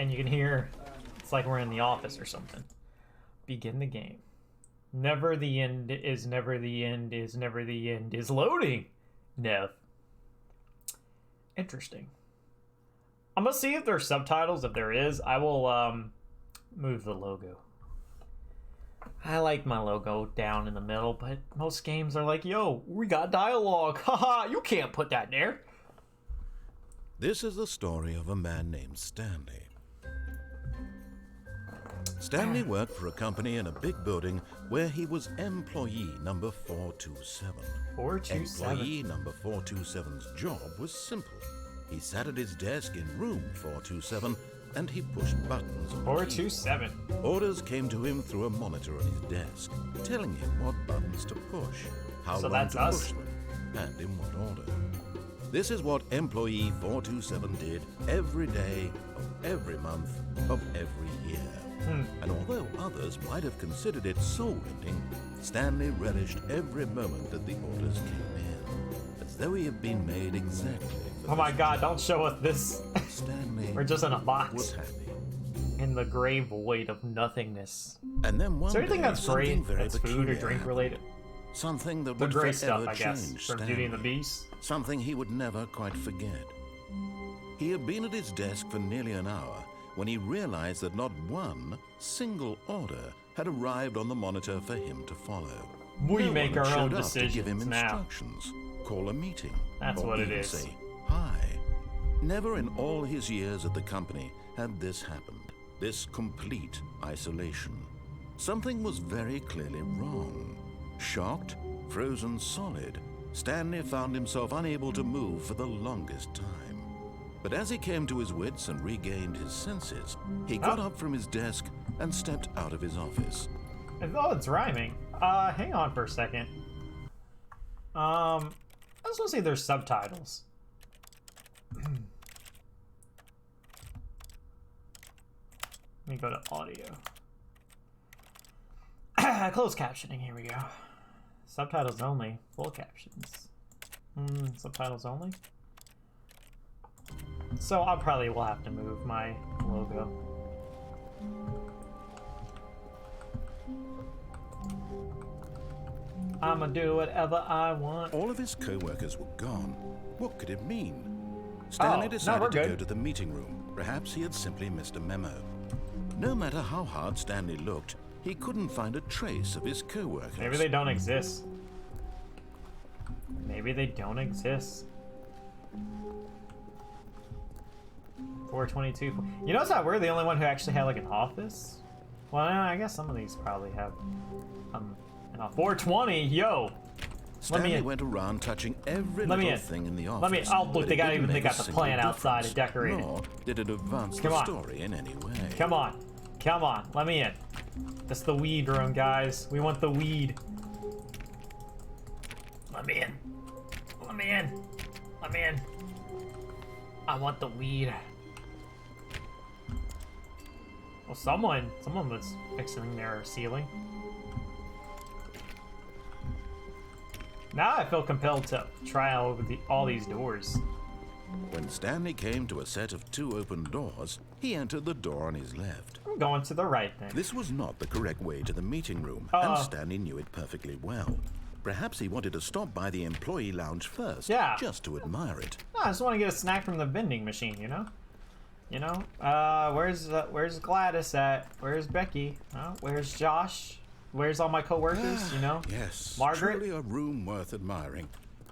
And you can hear, it's like we're in the office or something. Begin the game. Never the end is never the end is never the end is loading. Nev. Interesting. I'm gonna see if there's subtitles. If there is, I will move the logo. I like my logo down in the middle, but most games are like, yo, we got dialogue. Haha, you can't put that there. This is the story of a man named Stanley. Stanley worked for a company in a big building where he was employee number 427. 427. Employee number 427's job was simple. He sat at his desk in room 427 and he pushed buttons on 427. Orders came to him through a monitor on his desk, telling him what buttons to push, how So long that's to us. push them, and in what order. This is what employee 427 did every day of every month of every year. And although others might have considered it soul-rending, Stanley relished every moment that the orders came in, as though he had been made exactly for Oh my this god, job. don't show us this. Stanley We're just in a was box. happy. In the gray void of nothingness. And then one Is there anything day, that's something great very that's food or peculiar drink happened. related? Something that The would gray forever stuff, I guess, change from Beauty and the Stanley. Beast. Something he would never quite forget. He had been at his desk for nearly an hour when he realized that not one single order had arrived on the monitor for him to follow. We No make one our had own showed up to give him decisions now. instructions, call a meeting, That's or what it even is. say hi. Never in all his years at the company had this happened, this complete isolation. Something was very clearly wrong. Shocked, frozen solid, Stanley found himself unable to move for the longest time. But as he came to his wits and regained his senses, he got up from his desk and stepped out of his office. Oh, it's rhyming. Hang on for a second. I just want to see if there's subtitles. Let me go to audio. Closed captioning, here we go. Subtitles only, full captions. Subtitles only? So I probably will have to move my logo. I'ma do whatever I want. All of his co-workers were gone. What could it mean? Stanley no, decided we're to go good. to the meeting room. Perhaps he had simply missed a memo. No matter how hard Stanley looked, he couldn't find a trace of his co-workers. Maybe they don't exist. Maybe they don't exist. 422. You notice how we're the only one who actually had like an office? Well, I guess some of these probably have. And a 420, yo. Stanley in. went around touching every Let me little in. thing in the office. Let me. Oh, look, but they it got didn't even. They make got a the single plant outside difference, and decorated. Nor did it advance Come the on. story in any way. Come on. Come on. Let me in. That's the weed room, guys. We want the weed. Let me in. Let me in. Let me in. I want the weed. Well, someone was fixing their ceiling. Now I feel compelled to try out all these doors. When Stanley came to a set of 2 open doors, he entered the door on his left. I'm going to the right then. This was not the correct way to the meeting room, and Stanley knew it perfectly well. Perhaps he wanted to stop by the employee lounge first, Yeah. just to admire it. No, I just want to get a snack from the vending machine, you know? Where's Gladys at? Where's Becky? Where's Josh? Where's all my coworkers, you know? Yes, Margaret? truly a room worth admiring.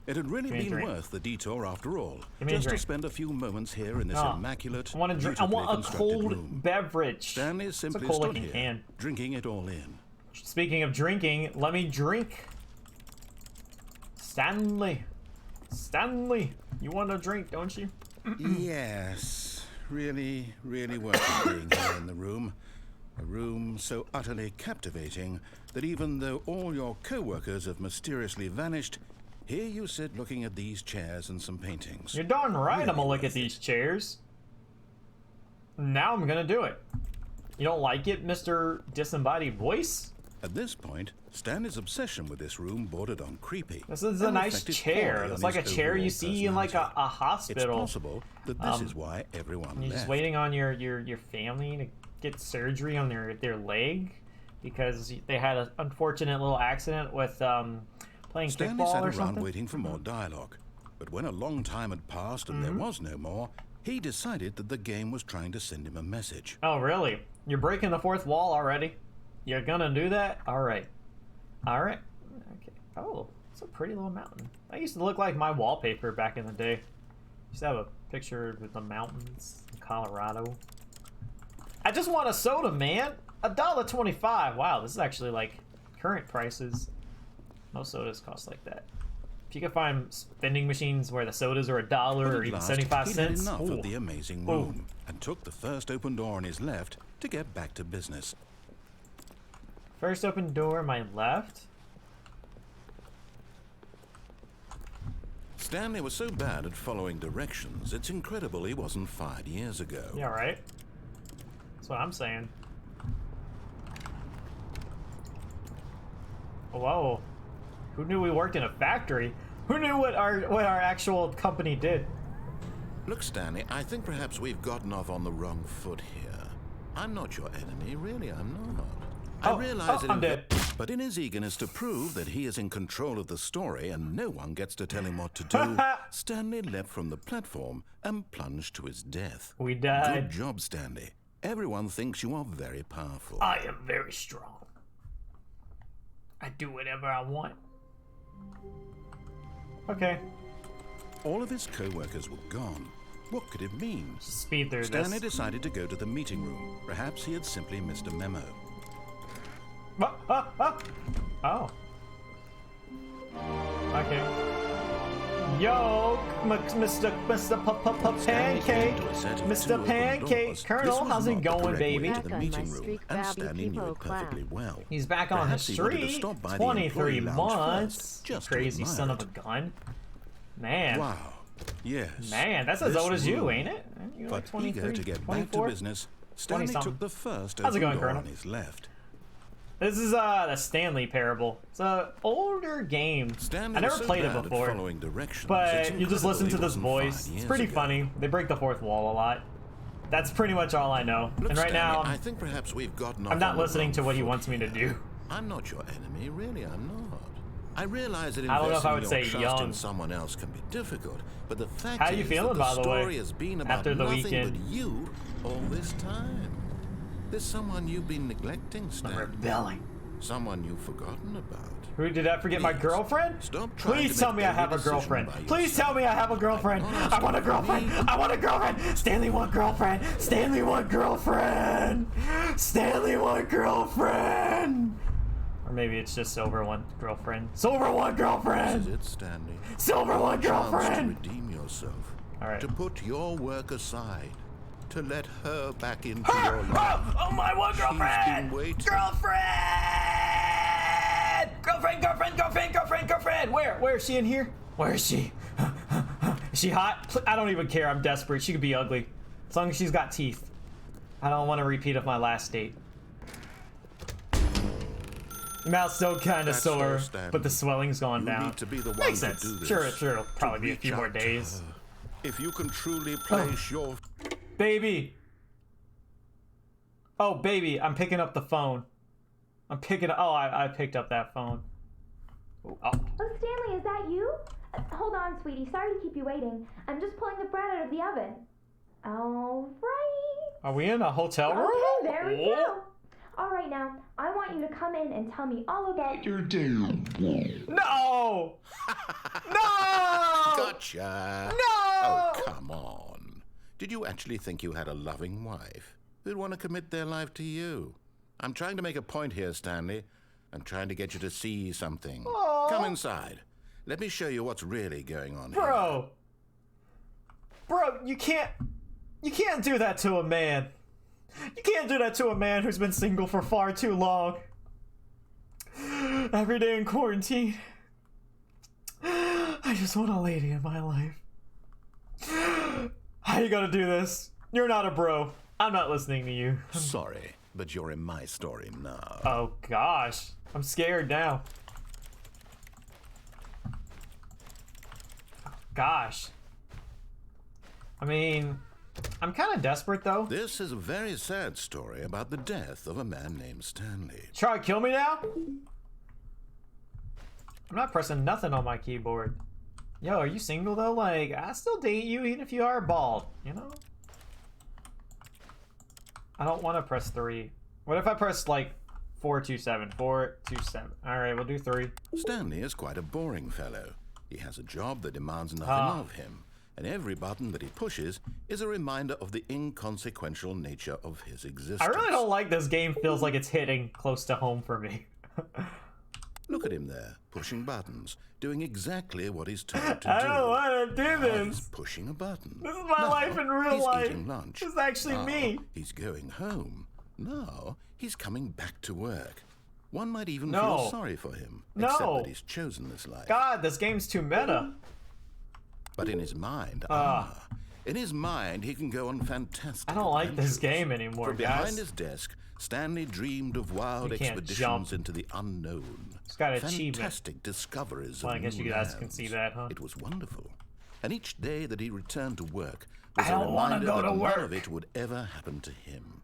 It had really me a been drink. worth the detour after all, Give me a just to drink. spend a few moments here in this immaculate, I want a drink. I beautifully want a constructed cold room. beverage. Stanley It's a simply cola stood can here, can. drinking it all in. Speaking of drinking, let me drink. Stanley, you want a drink, don't you? Yes, really, really worth it being here in the room. A room so utterly captivating that even though all your co-workers have mysteriously vanished, here you sit looking at these chairs and some paintings. You're darn right. Really I'm gonna look worth at these chairs. Now I'm gonna do it. You don't like it, Mr. Disembodied Voice? At this point, Stanley's obsession with this room bordered on creepy. This is a nice chair. It's like a chair you see in like a hospital. It's possible that this is why everyone You're left. just waiting on your family to get surgery on their leg because they had an unfortunate little accident with playing Stanley kickball sat or around something. waiting for more dialogue. But when a long time had passed and there was no more, he decided that the game was trying to send him a message. Oh, really? You're breaking the fourth wall already? You're gonna do that? All right. All right. Okay. Oh, it's a pretty little mountain. That used to look like my wallpaper back in the day. Used to have a picture with the mountains in Colorado. I just want a soda, man. $1.25. Wow, this is actually like current prices. Most sodas cost like that. If you can find vending machines where the sodas are $1 or even 75 he cents. had enough Ooh. of the amazing room and took the first open door on his left to get back to business. First open door, my left. Stanley was so bad at following directions, it's incredible he wasn't fired years ago. Yeah, right? That's what I'm saying. Whoa. Who knew we worked in a factory? Who knew what our actual company did? Look, Stanley, I think perhaps we've gotten off on the wrong foot here. I'm not your enemy, really, I'm not. I realize that I'm dead. But in his eagerness to prove that he is in control of the story and no one gets to tell him what to do, Stanley leapt from the platform and plunged to his death. We died. Good job, Stanley. Everyone thinks you are very powerful. I am very strong. I do whatever I want. Okay. All of his co-workers were gone. What could it mean? Speed through Stanley this. decided to go to the meeting room. Perhaps he had simply missed a memo. Oh. Okay. Yo, Mr. Pancake, Mr. Pancake, Colonel, how's it going, baby? To the meeting room, and Stanley knew it perfectly well. He's back on the Perhaps he wanted to street. stop by the 23 employee lounge months. first, just to Crazy admire son of it. a gun. Man. Wow. Yes. Man, that's as this old as you, room. ain't it? You're like But eager 23, to get 24? back to business, Stanley 20-something. took the first How's it open going, door Colonel? on his left. This is the Stanley Parable. It's a older game. Stanley I never was so played it bad at before, following directions, it's but you just incredible listen he to this wasn't voice. 5 It's years pretty ago. funny. They break the fourth wall a lot. That's pretty much all I know. Look, And right Stanley, now, I think perhaps we've gotten off I'm not on the listening to wrong what he foot wants me to here. do. I'm not your enemy, really, I'm not. I realize that I don't know if I would investing say your trust young. in someone else can be difficult, but the fact How you is feeling, that by the the way, story has been about after the nothing weekend? but you all this time. There's someone you've been neglecting, I'm Stanley. rebelling. Someone you've forgotten about. Who did I forget? My Please, girlfriend? stop trying Please to tell make me I every have a decision girlfriend. by Please tell me I have a girlfriend. Don't I want a ask girlfriend. me. I want a girlfriend. Stanley want girlfriend. Stanley want girlfriend. Stanley want girlfriend. Or maybe it's just Silver want girlfriend. Silver want This girlfriend. is it, Stanley. Silver want Chance to girlfriend. redeem yourself. All right. To put your work aside. To let her back into Her! your life. Oh my one She's girlfriend! been waiting. Girlfriend! Girlfriend! Where is she in here? Where is she? Is she hot? I don't even care. I'm desperate. She could be ugly. As long as she's got teeth. I don't want a repeat of my last date. Mouth's still kind of That's sore, fair, Stan. but the swelling's gone You down. need to be the one Makes to sense. do this, Sure, it'll to probably be a reach few more out to days. her. If you can truly place your... Baby! Oh, baby, I'm picking up the phone. I'm picking up... Oh, I picked up that phone. Oh. Oh, Stanley, is that you? Hold on, sweetie. Sorry to keep you waiting. I'm just pulling the bread out of the oven. All right. Are we in a hotel room? Okay, there we go. All right, now, I want you to come in and tell me all about your No! No! Gotcha! No! Oh, come on. Did you actually think you had a loving wife who'd want to commit their life to you? I'm trying to make a point here, Stanley. I'm trying to get you to see something. Aw. Come inside. Let me show you what's really going on here. Bro, you can't do that to a man. You can't do that to a man who's been single for far too long. Every day in quarantine. I just want a lady in my life. How you gonna do this? You're not a bro. I'm not listening to you. Sorry, but you're in my story now. Oh gosh, I'm scared now. Oh, gosh. I mean, I'm kind of desperate though. This is a very sad story about the death of a man named Stanley. Try to kill me now? I'm not pressing nothing on my keyboard. Yo, are you single though? Like, I still date you even if you are bald, you know? I don't want to press 3. What if I press like 427? 427. Alright, we'll do 3. Stanley is quite a boring fellow. He has a job that demands nothing of him, and every button that he pushes is a reminder of the inconsequential nature of his existence. I really don't like this game. Feels like it's hitting close to home for me. Look at him there, pushing buttons, doing exactly what he's told to I do. don't want to do Now he's this. pushing a button. This is my life in real he's life. eating lunch. This is actually Now me. He's going home. Now he's coming back to work. One might even No. feel sorry for him, except No. that he's chosen this life. God, this game's too meta. But in his mind, in his mind, he can go on fantastic I don't like this adventures. game anymore, From behind guys. his desk, Stanley dreamed of wild You can't expeditions jump. into the unknown. It's got an achievement. Fantastic discoveries Well, I of guess new you guys can lands. see that, huh? It was wonderful. And each day that he returned to work was I a don't wanna reminder go that to none work. of it would ever happen to him.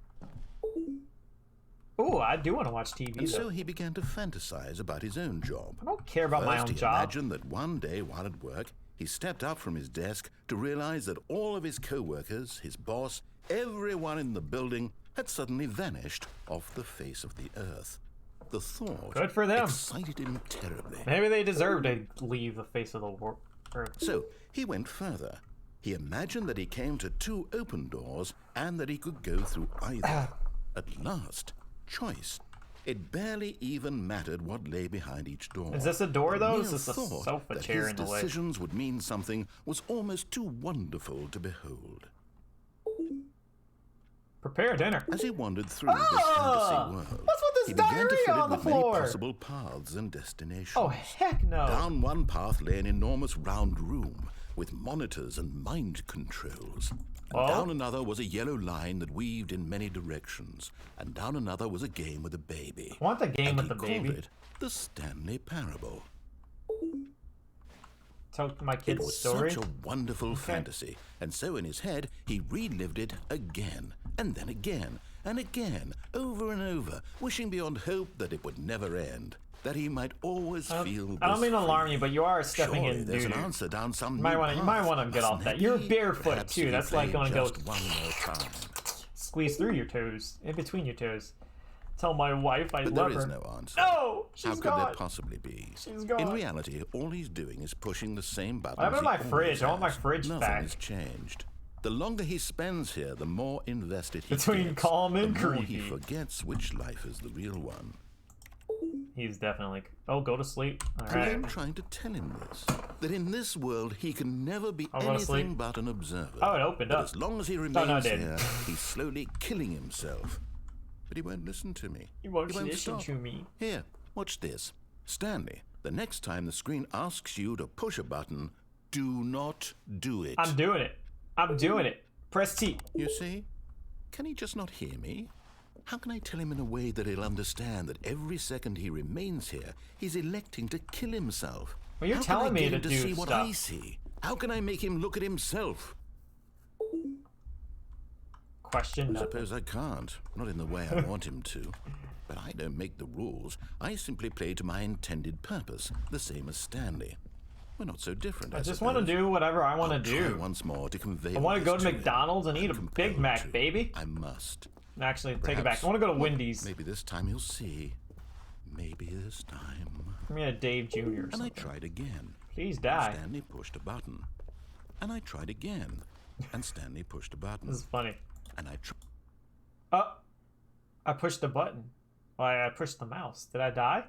Ooh, I do want to watch TV And though. so he began to fantasize about his own job. I don't care about my First, own he job. imagined that one day while at work, he stepped up from his desk to realize that all of his co-workers, his boss, everyone in the building had suddenly vanished off the face of the earth. The thought Good for them. excited him terribly. Maybe they deserve to leave the face of the earth. So he went further. He imagined that he came to 2 open doors and that he could go through either. At last, choice. It barely even mattered what lay behind each door. Is this a door, though? The Is this a mere thought sofa that chair his in the way? decisions would mean something was almost too wonderful to behold. Prepare dinner. As he wandered through this fantasy world, what's with this he began to diarrhea fill on it the with many floor? possible paths and destinations. Oh, heck no. Down one path lay an enormous round room with monitors and mind controls. And Oh. down another was a yellow line that weaved in many directions. And down another was a game with a baby. I want the game And with he the called baby. it the Stanley Parable. Tell my It kid's was story. such a wonderful fantasy, and so in his head he relived it again, and then again, and again, over and over, wishing beyond hope that it would never end, that he might always feel I don't this mean to alarm free. you, but you are stepping Surely in there's an doo-doo. answer down some You might new wanna- you might path, wanna get off mustn't that. there You're be? barefoot, Perhaps too. if you That's like played gonna go- just one more time. Squeeze through your toes. In between your toes. Tell my wife I But love there is her. no answer. No! How She's could gone. there possibly be? She's gone. In reality, all he's doing is pushing the same buttons. What happened to he my always fridge? I want my has. fridge Nothing back. has changed. The longer he spends here, the more invested he Between gets. calm and the more creepy. he forgets which life is the real one. He's definitely. Oh, go to sleep. All And right. I'm trying to tell him this, that in this world he can never be I'll go to sleep. anything but an observer. Oh, it opened But up. as long as he no, remains it didn't. here, he's slowly killing himself. But he won't listen to me. You won't He won't listen stop. to me. Here, watch this. Stanley, the next time the screen asks you to push a button, do not do it. I'm doing it. I'm doing it. Press T. You see? Can he just not hear me? How can I tell him in a way that he'll understand that every second he remains here, he's electing to kill himself? Well, you're How can telling I me get to him to do see what stuff. I see? How can I make him look at himself? Question I nothing. suppose I can't. Not in the way I want him to. But I don't make the rules. I simply play to my intended purpose, the same as Stanley. We're not so different, I I just want to suppose. do whatever I want to Try do. once more to convey I want to all go to this him. McDonald's and eat I'm a Big compelled Mac, to. baby. I must. Actually, take it back. Perhaps- I want to go to Wendy's. Maybe this time he'll see. Maybe this time. Give me a Dave Jr. or And I something. tried again. Please And die. Stanley pushed a button. And I tried again. And Stanley pushed a button. This is funny. And I tried. Oh, I pushed the button. Why, I pushed the mouse. Did I die?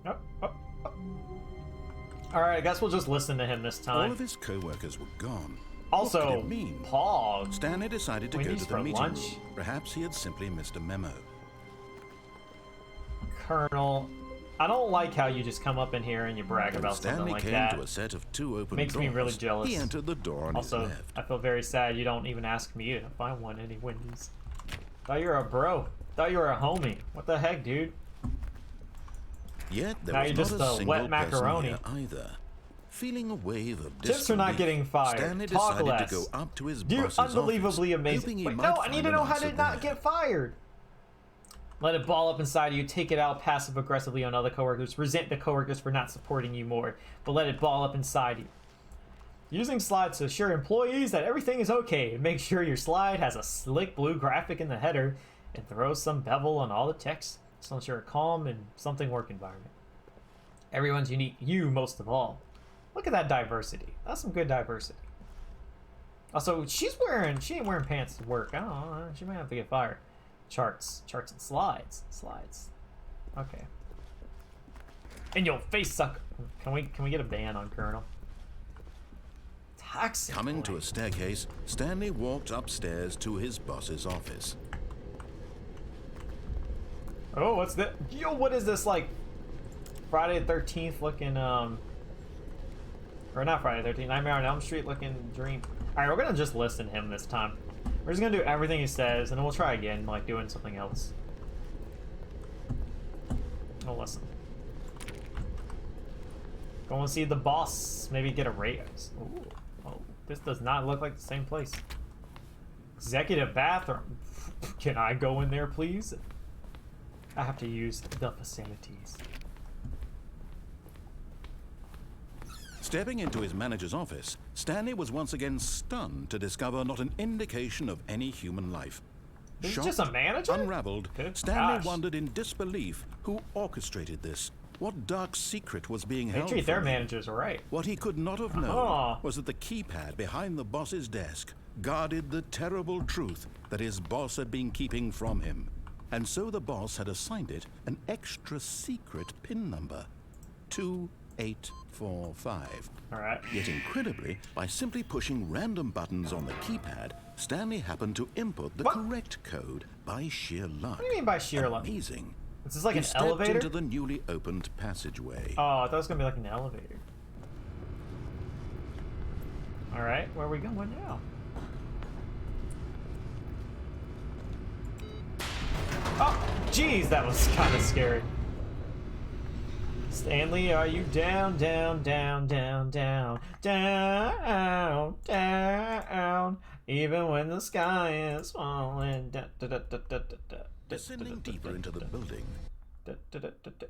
Oh, oh, oh. All right, I guess we'll just listen to him this All time. of his co-workers were gone. What Also, could it mean? Paul. Stanley decided to go Wendy's to the for meeting lunch? room. Perhaps he had simply missed a memo. Colonel. I don't like how you just come up in here and you brag about Stanley something like came that. to a set of 2 open Makes doors. me really jealous. He entered the door on Also, his left. I feel very sad you don't even ask me if I want any Wendy's. Thought you were a bro. Thought you were a homie. What the heck, dude? Yet there Now was you're not just a a single wet macaroni. person here either. Feeling a wave of Tips are not disbelief, getting fired. Stanley Talk decided less. to go up to his You're boss's unbelievably office, amazing. hoping he Wait, might no, I find need to an know how answer to not there. get fired. Let it ball up inside you. Take it out passive aggressively on other coworkers. Resent the coworkers for not supporting you more, but let it ball up inside you. Using slides to assure employees that everything is okay. Make sure your slide has a slick blue graphic in the header and throw some bevel on all the text to ensure a calm and something work environment. Everyone's unique, you most of all. Look at that diversity. That's some good diversity. Also, she ain't wearing pants to work. I don't know, she might have to get fired. Charts and slides. Okay. In your face, sucker. Can we get a ban on Colonel? Toxic. Coming boy. to a staircase, Stanley walked upstairs to his boss's office. Oh, what's that? Yo, what is this, like Friday the 13th looking or not Friday the 13th, Nightmare on Elm Street looking dream. Alright, we're gonna just listen to him this time. We're just gonna do everything he says and then we'll try again, like doing something else. We'll listen. Go and see the boss. Maybe get a raise. Ooh. Oh, this does not look like the same place. Executive bathroom. Can I go in there, please? I have to use the facilities. Stepping into his manager's office, Stanley was once again stunned to discover not an indication of any human life. This is just a manager? Unraveled, Good Stanley gosh. wondered in disbelief who orchestrated this. What dark secret was being They held treat their from him? managers right. What he could not have known Ah. was that the keypad behind the boss's desk guarded the terrible truth that his boss had been keeping from him. And so the boss had assigned it an extra secret PIN number, 2845. Alright. Yet incredibly, by simply pushing random buttons on the keypad, Stanley happened to input the What? correct code by sheer luck. What do you mean by sheer luck? Amazing. Is this like He an stepped elevator? into the newly opened passageway. Oh, I thought it was gonna be like an elevator. Alright, where are we going now? Oh, jeez, that was kind of scary. Stanley, are you down, down, down, down, down, down, down, even when the sky is falling? Descending deeper into the building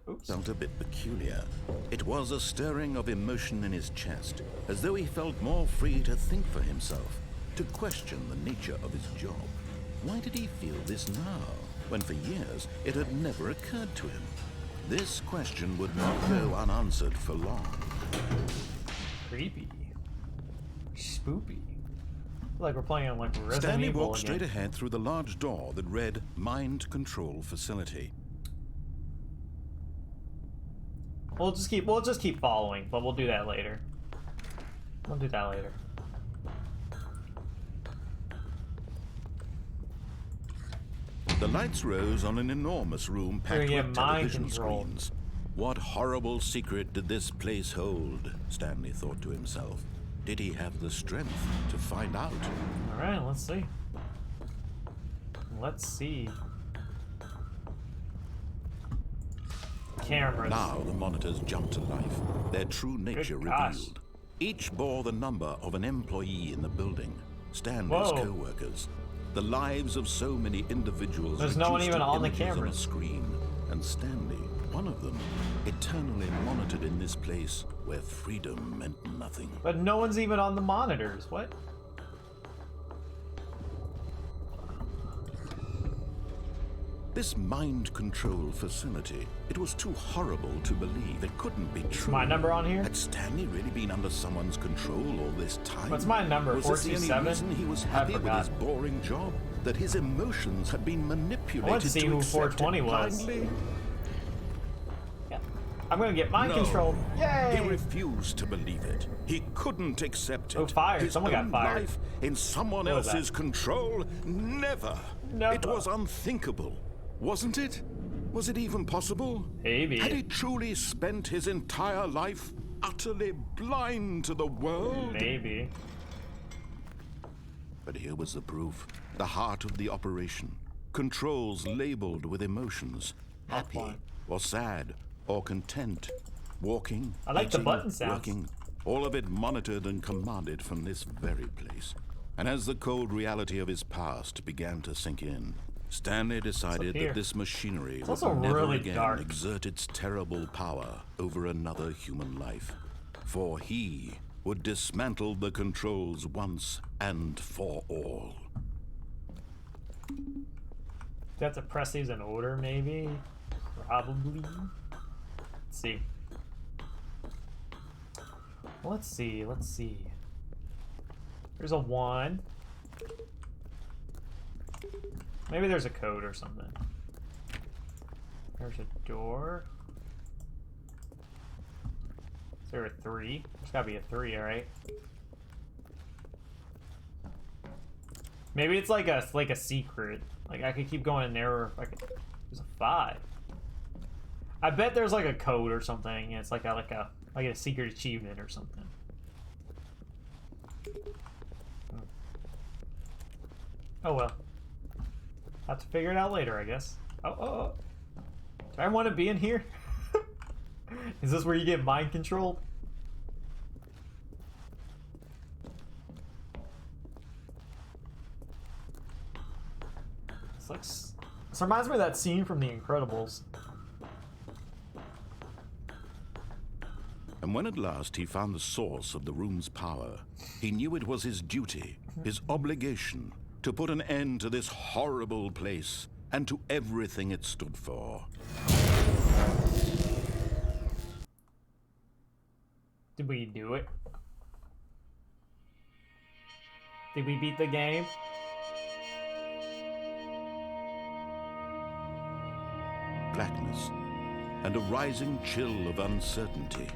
Oops. felt a bit peculiar. It was a stirring of emotion in his chest, as though he felt more free to think for himself, to question the nature of his job. Why did he feel this now, when for years it had never occurred to him? This question would not go unanswered for long. Creepy. Spoopy. Like we're playing on like Resident Stanley Evil walked again. straight ahead through the large door that read Mind Control Facility. We'll just keep following, but we'll do that later. We'll do that later. The lights rose on an enormous room packed We're gonna with get mind television control. screens. What horrible secret did this place hold? Stanley thought to himself. Did he have the strength to find out? Alright, let's see. Let's see. Cameras. Now the monitors jumped to life, their true nature gosh. revealed. Each bore the number of an employee in the building, Stanley's Whoa. co-workers. The lives of so many individuals There's no one reduced even to on the images cameras. a screen, and Stanley, one of them, eternally monitored in this place where freedom meant nothing. But no one's even on the monitors. What? This mind control facility, it was too horrible to believe. It couldn't be true. My number on here? Had Stanley really been under someone's control all this time? What's my number? Was this the only 427? reason he was I happy with forgot. his boring job? That his emotions had been manipulated I want to see who accept it 420 was. blindly? Yeah. I'm gonna get mind No. control. Yay! He refused to believe it. He couldn't accept it. Oh, fired. His Someone got own fired. life in someone What was else's that? control? Never. Never. It was unthinkable, wasn't it? Was it even possible? Maybe. Had he truly spent his entire life utterly blind to the world? Maybe. But here was the proof. The heart of the operation. Controls labeled with emotions. Happy fine. or sad or content. Walking, I like the eating, button sounds. working. All of it monitored and commanded from this very place. And as the cold reality of his past began to sink in, Stanley decided here? that this machinery would also never really again dark. exert its terrible power over another human life. For he would dismantle the controls once and for all. Do you have to press these in order, maybe? Probably. Let's see. Let's see, let's see. There's a 1. Maybe there's a code or something. There's a door. Is there a 3? There's gotta be a 3, alright? Maybe it's like a secret. Like I could keep going in there, or if I could. There's a 5. I bet there's like a code or something. It's like a secret achievement or something. Oh well. Have to figure it out later, I guess. Oh. Do I want to be in here? Is this where you get mind controlled? This reminds me of that scene from The Incredibles. And when at last he found the source of the room's power, he knew it was his duty, his obligation, to put an end to this horrible place and to everything it stood for. Did we do it? Did we beat the game? Blackness and a rising chill of uncertainty.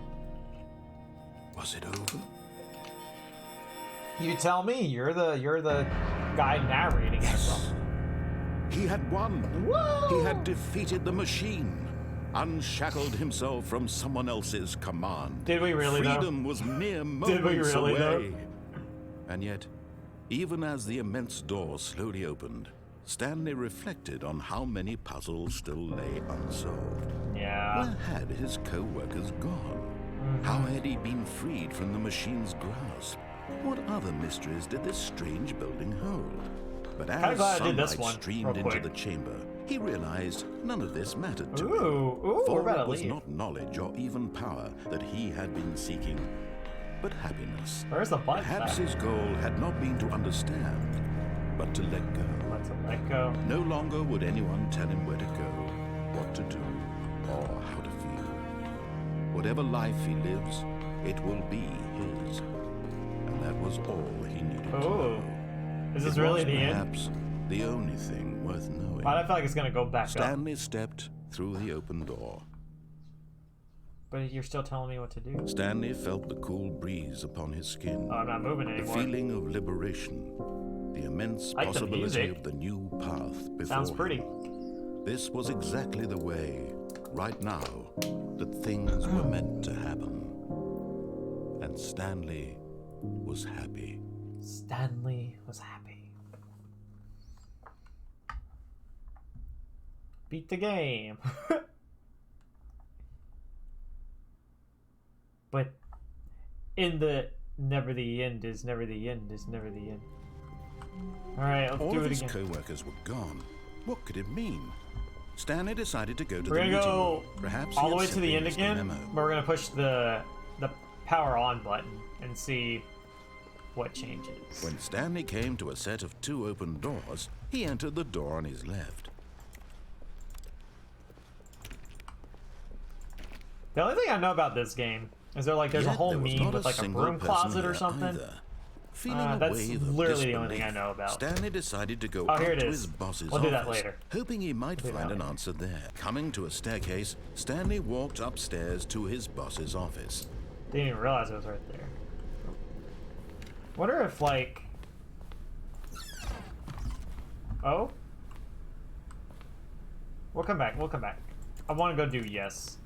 Was it over? You tell me. You're the guy narrating this. Yes. He had won. Whoa! He had defeated the machine, unshackled himself from someone else's command. Did we really though? Freedom was mere moments Did we really away. though? And yet, even as the immense door slowly opened, Stanley reflected on how many puzzles still lay unsolved. Yeah. Where had his co-workers gone? How had he been freed from the machine's grasp? What other mysteries did this strange building hold? But as glad I did this sunlight one streamed real into quick. the chamber, he realized none of this mattered to him. Ooh, we're For about it to was leave. not knowledge or even power that he had been seeking, but happiness. Where's the button? Perhaps his goal had not been to understand, but to let go. Let's let go. No longer would anyone tell him where to go, what to do, or how to feel. Whatever life he lives, it will be his. And that was all he needed to Oh. know. Is this It really was the end? perhaps the only thing worth knowing. I feel like it's gonna go back up. Stanley stepped through the open door. But you're still telling me what to do. Stanley felt the cool breeze upon his skin. Oh, I'm not moving The anymore. feeling of liberation. The immense I like the possibility music. of the new path before Sounds him. pretty. This was exactly the way, right now, that things were meant to happen. And Stanley was happy. Stanley was happy. Beat the game. But in the never the end is never the end is never the end. Alright, let's All do of it his again. co-workers were gone. What could it mean? Stanley decided to go to We're the gonna meeting go room. Perhaps all he the had way to the simply end missed a again, memo. but we're gonna push the power on button and see what changes. When Stanley came to a set of 2 open doors, he entered the door on his left. The only thing I know about this game is there's a Yet whole there was meme not with like a single broom person closet or here something. either. Feeling a That's wave of literally the only thing I disbelief, know about. Stanley decided to go Oh, up here it to is. his boss's We'll do office, that later. hoping he might do that find an later. answer there. Coming to a staircase, Stanley walked upstairs to his boss's office. Didn't even realize it was right there. Wonder if like. Oh. We'll come back. We'll come back. I want to go do yes.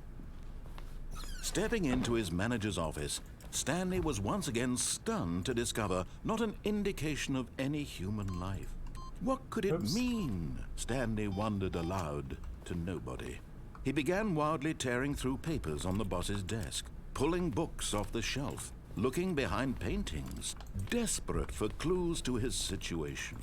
Stepping into his manager's office, Stanley was once again stunned to discover not an indication of any human life. What could it mean? Stanley wondered aloud to nobody. He began wildly tearing through papers on the boss's desk, pulling books off the shelf, looking behind paintings, desperate for clues to his situation.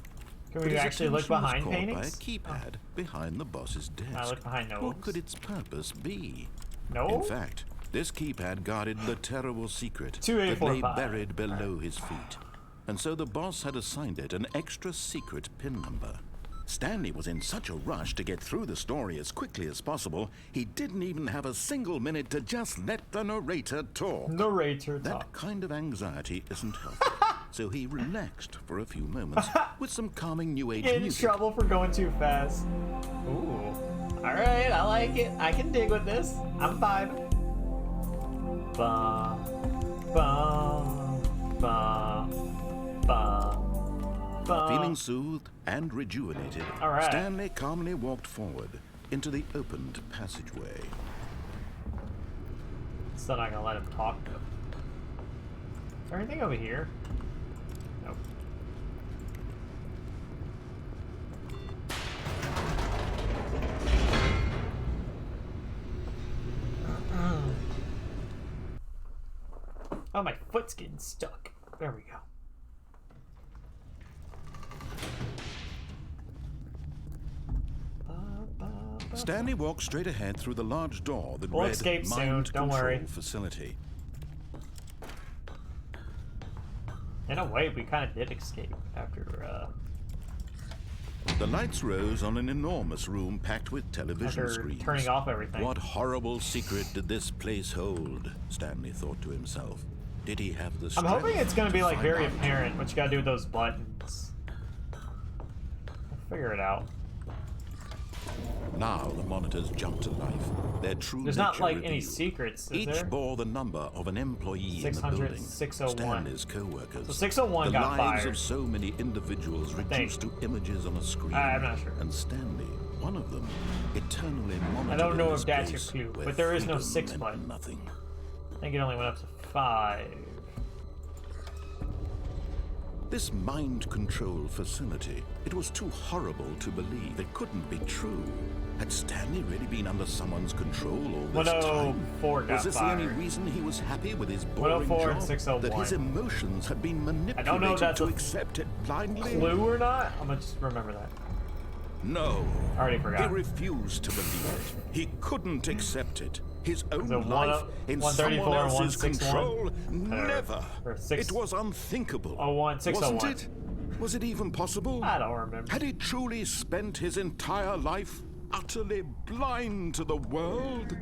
Can we actually look behind paintings? By a keypad behind the boss's desk. I look behind What could its purpose be? No. In fact, this keypad guarded the terrible secret that 2845. lay buried below his feet. And so the boss had assigned it an extra secret PIN number. Stanley was in such a rush to get through the story as quickly as possible, he didn't even have a single minute to just let the narrator talk. Narrator That talk. kind of anxiety isn't healthy. So he relaxed for a few moments with some calming new age Get in music. trouble for going too fast. Ooh. Alright, I like it. I can dig with this. I'm vibing. Ba, ba, ba, ba, ba. Feeling soothed and rejuvenated, All right. Stanley calmly walked forward into the opened passageway. Still not gonna let him talk though. Is there anything over here? Nope. Oh, my foot's getting stuck. There we go. Stanley walked straight ahead through the large door that We'll read escape soon, Mind don't Control worry. Facility. In a way, we kind of did escape after, The lights rose on an enormous room packed with television after screens. turning off everything. What horrible secret did this place hold? Stanley thought to himself. Did he have the I'm strength hoping it's going to be like find very out? apparent what you got to do with those buttons. We'll figure it out. Now the monitors jumped to life. Their true There's not nature like any revealed. secrets, is Each there? bore the number of an employee in the 600, building. 601. Stanley's co-workers. So 601 the got lives fired. of so many individuals reduced to images on a screen. I'm not sure. And Stanley, one of them, eternally monitored. I don't know in if this that's your place clue, where but there is no freedom 6 meant button. Nothing. I think it only went up to 5. This mind control facility, it was too horrible to believe. It couldn't be true. Had Stanley really been under someone's control all this time? 104 got Was this the only fired. reason he was happy with his boring 104 and job? 601. That his emotions had been manipulated don't know if that's to a accept it blindly? Clue or not? I'm going to just remember that. No. I already forgot. He refused to believe it. He couldn't accept it. His own So life in 134 someone and else's 161? control? Never. or six- It was unthinkable. 01, 601. Wasn't it? Was it even possible? I don't remember. Had he truly spent his entire life utterly blind to the world?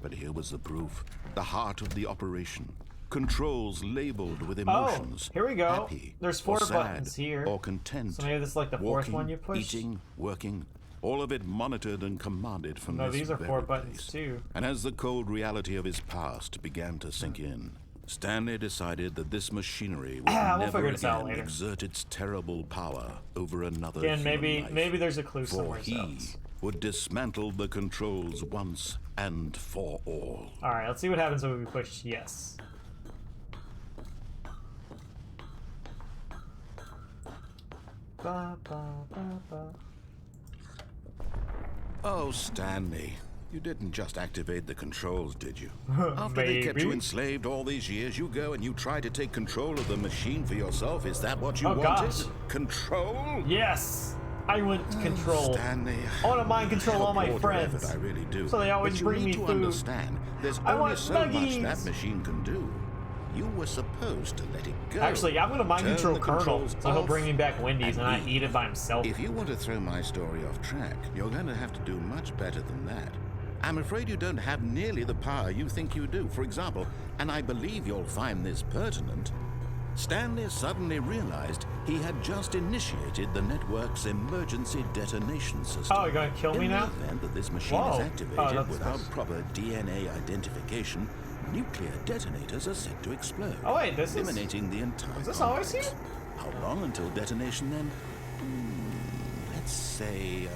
But here was the proof. The heart of the operation. Controls labeled with emotions. here we go. Happy, There's or 4 sad, buttons here. Or content. So maybe this is like the 4th Walking, one you push? Eating, working, all of it monitored and commanded from No, this these are very 4 buttons place. too. And as the cold reality of his past began to sink in, Stanley decided that this machinery would We'll never figure this out again later. exert its terrible power over another Again, human life. maybe there's a clue For somewhere he else. would dismantle the controls once and for all. Alright, let's see what happens when we push yes. Ba, ba, ba, ba. Oh, Stanley, you didn't just activate the controls, did you? After they kept you Maybe. enslaved all these years, you go and you try to take control of the machine for yourself. Is that what you Oh, wanted? gosh. Control? Yes! I want control. Stanley, I want to mind control all my I friends. I really do. So they always but you bring need me to food. understand, there's I only want so much nuggies. that machine can do. You were supposed to let it go. Actually, I'm going to mind Turn control the Colonel, controls so he'll off bring me back Wendy's and I leave. eat it by himself. If you want to throw my story off track, you're going to have to do much better than that. I'm afraid you don't have nearly the power you think you do. For example, and I believe you'll find this pertinent, Stanley suddenly realized he had just initiated the network's emergency detonation system. Oh, you're going to kill me In now? the event that this machine Whoa. is Oh, activated that's without nice. proper DNA identification, nuclear detonators are set to explode, Oh, wait, this is... eliminating the entire Is this always complex. here? How long until detonation then? Let's say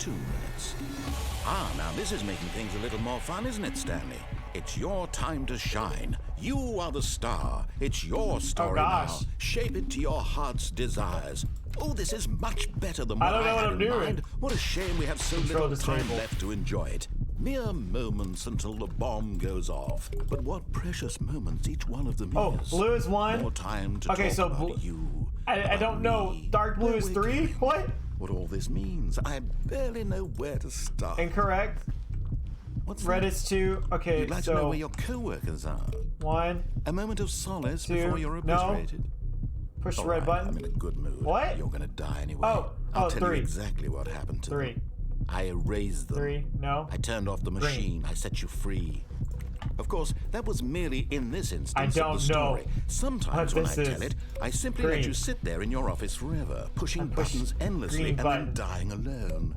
2 minutes. secrets. Now this is making things a little more fun, isn't it, Stanley? It's your time to shine. You are the star. It's your story now. gosh. Shape it to your heart's desires. Oh, this is much better than I what don't know I what had I'm in doing. mind. What a shame we have so Control little time disabled. left to enjoy it. Mere moments until the bomb goes off. But what precious moments each one of them Oh, is. blue is 1. More time to Okay, talk so about you. I about don't know. me. Dark blue Where is we're 3? going. What? What all this means. I barely know where to start. Incorrect. What's Red that? is 2. Okay, You'd like to know so where your co-workers are. 1. A moment of solace 2. before you're No. obliterated. Push the All red right, button. I'm in a good mood. What? You're gonna die anyway. Oh, I'll tell 3. you exactly what happened to 3. them. I erased them. 3. No. I turned off the machine. I set you free. Of course, that was merely in this instance don't of the story. know Sometimes what when I this tell is. it, I simply Green. let you sit there in your office forever, pushing push buttons endlessly green and button. then dying alone.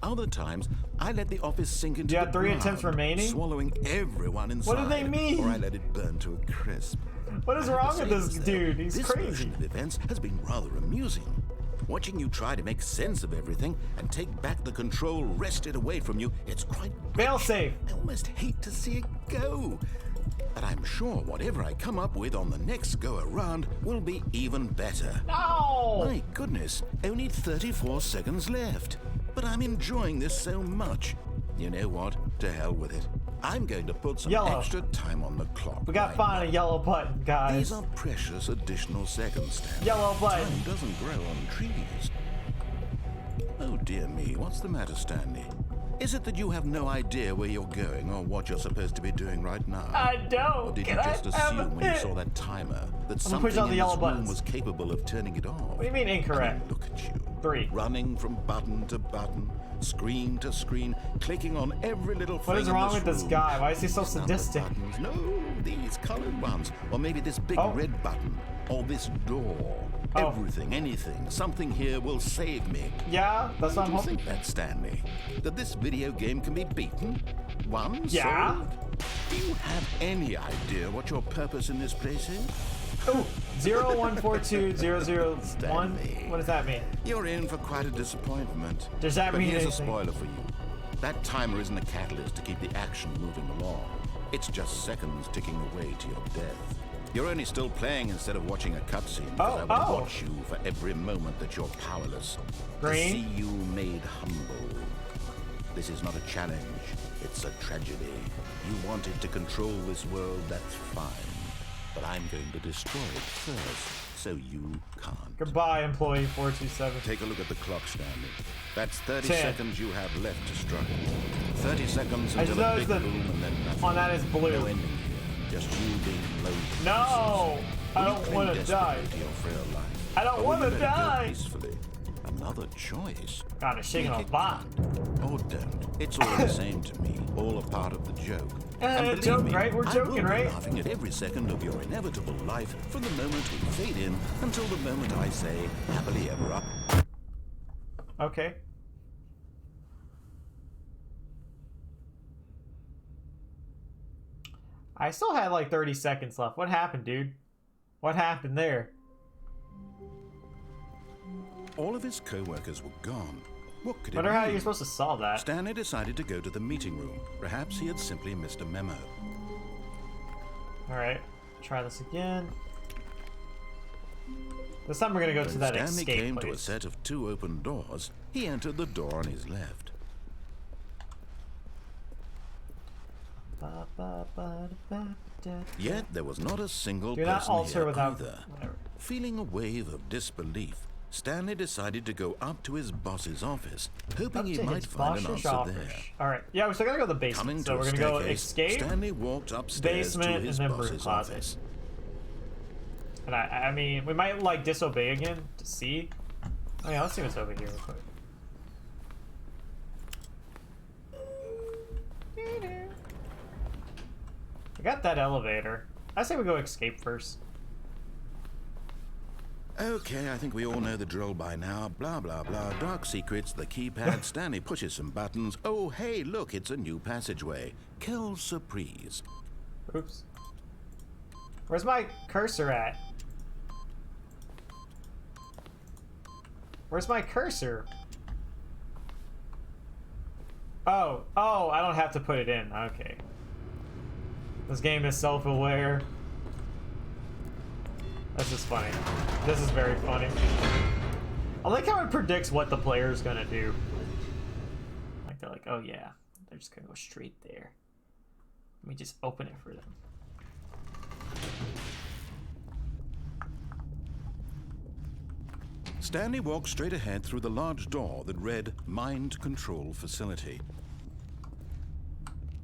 Other times, I let the office sink into You the have 3 attempts ground, remaining? swallowing everyone inside. What do they mean? Or I let it burn to a crisp. What is I have wrong to with say this though, dude? He's this crazy. version of events has been rather amusing. Watching you try to make sense of everything and take back the control wrested away from you, it's quite Fail safe. I almost hate to see it go. But I'm sure whatever I come up with on the next go around will be even better. No. My goodness, only 34 seconds left. But I'm enjoying this so much. You know what? To hell with it. I'm going to put some Yellow. extra time on the clock. We got to right find a now. yellow button, guys. These are precious additional seconds, Stan. Yellow button. Time doesn't grow on trees. Oh dear me, what's the matter, Stanley? Is it that you have no idea where you're going or what you're supposed to be doing right now? I don't. Or did you Can just I have assume when you it? saw that timer that gonna something push all the in yellow this room buttons. was capable of turning it off? What do you mean incorrect? Look at you. 3. Running from button to button, screen to screen, clicking on every little thing What is in wrong with this room. guy? Why is he so These number sadistic? buttons. No, these colored ones. Or maybe this big Oh. red button. Or this door. Oh. Everything, anything, something here will save me. Yeah, that's what Do I'm you hoping. think that, Stanley? That this video game can be beaten? Won? Yeah. Solved? Do you have any idea what your purpose in this place is? Ooh, 0142001. Stanley. What does that mean? You're in for quite a disappointment. Does that but mean here's anything? a spoiler for you. That timer isn't a catalyst to keep the action moving along. It's just seconds ticking away to your death. You're only still playing instead of watching a cutscene. Because I will watch you for every moment that you're powerless. Green. To see you made humble. This is not a challenge. It's a tragedy. You wanted to control this world, that's fine. But I'm going to destroy it first, so you can't. Goodbye, employee 427. Take a look at the clock, Stanley. That's 30 10. seconds you have left to struggle. 30 seconds I just until a noticed big that boom and then nothing. on that is blue. No ending here. Just you being blown to No! pieces. I Will you don't cling want to desperately die. to your frail life? I don't Or will wanna you let it go die. peacefully? Another choice. God, it's shaking Make a it lot. count. Or don't. It's all the same to me. All a part of the joke. And believe joke, me, right? We're I joking, will be right? laughing at every second of your inevitable life from the moment we fade in until the moment I say, happily ever up. Okay. I still had like 30 seconds left. What happened, dude? What happened there? All of his co-workers were gone. What could it Wonder how mean? you're supposed to solve that. Stanley decided to go to the meeting room. Perhaps he had simply missed a memo. Alright, try this again. This time we're gonna go to When that Stanley escape came to a place. set of 2 open doors, he entered the door on his left. Yet there was not a single Do not person alter here without. either. Whatever. Feeling a wave of disbelief, Stanley decided to go up to his boss's office, hoping Up he to might his find an boss's answer office. there. Alright, yeah, we still gotta go to the basement. Coming So to we're a gonna go staircase, escape, Stanley walked upstairs basement, to his and then broom boss's closet. office. and I mean, we might like disobey again to see. Oh yeah, let's see what's over here real quick. We got that elevator. I say we go escape first. Okay, I think we all know the drill by now. Blah, blah, blah. Dark secrets, the keypad. Stanley pushes some buttons. Oh, hey, look, it's a new passageway. Quelle surprise. Oops. Where's my cursor at? Where's my cursor? Oh, I don't have to put it in. Okay. This game is self-aware. This is funny. This is very funny. I like how it predicts what the player is gonna do. Like they're like, oh yeah, they're just gonna go straight there. Let me just open it for them. Stanley walked straight ahead through the large door that read Mind Control Facility.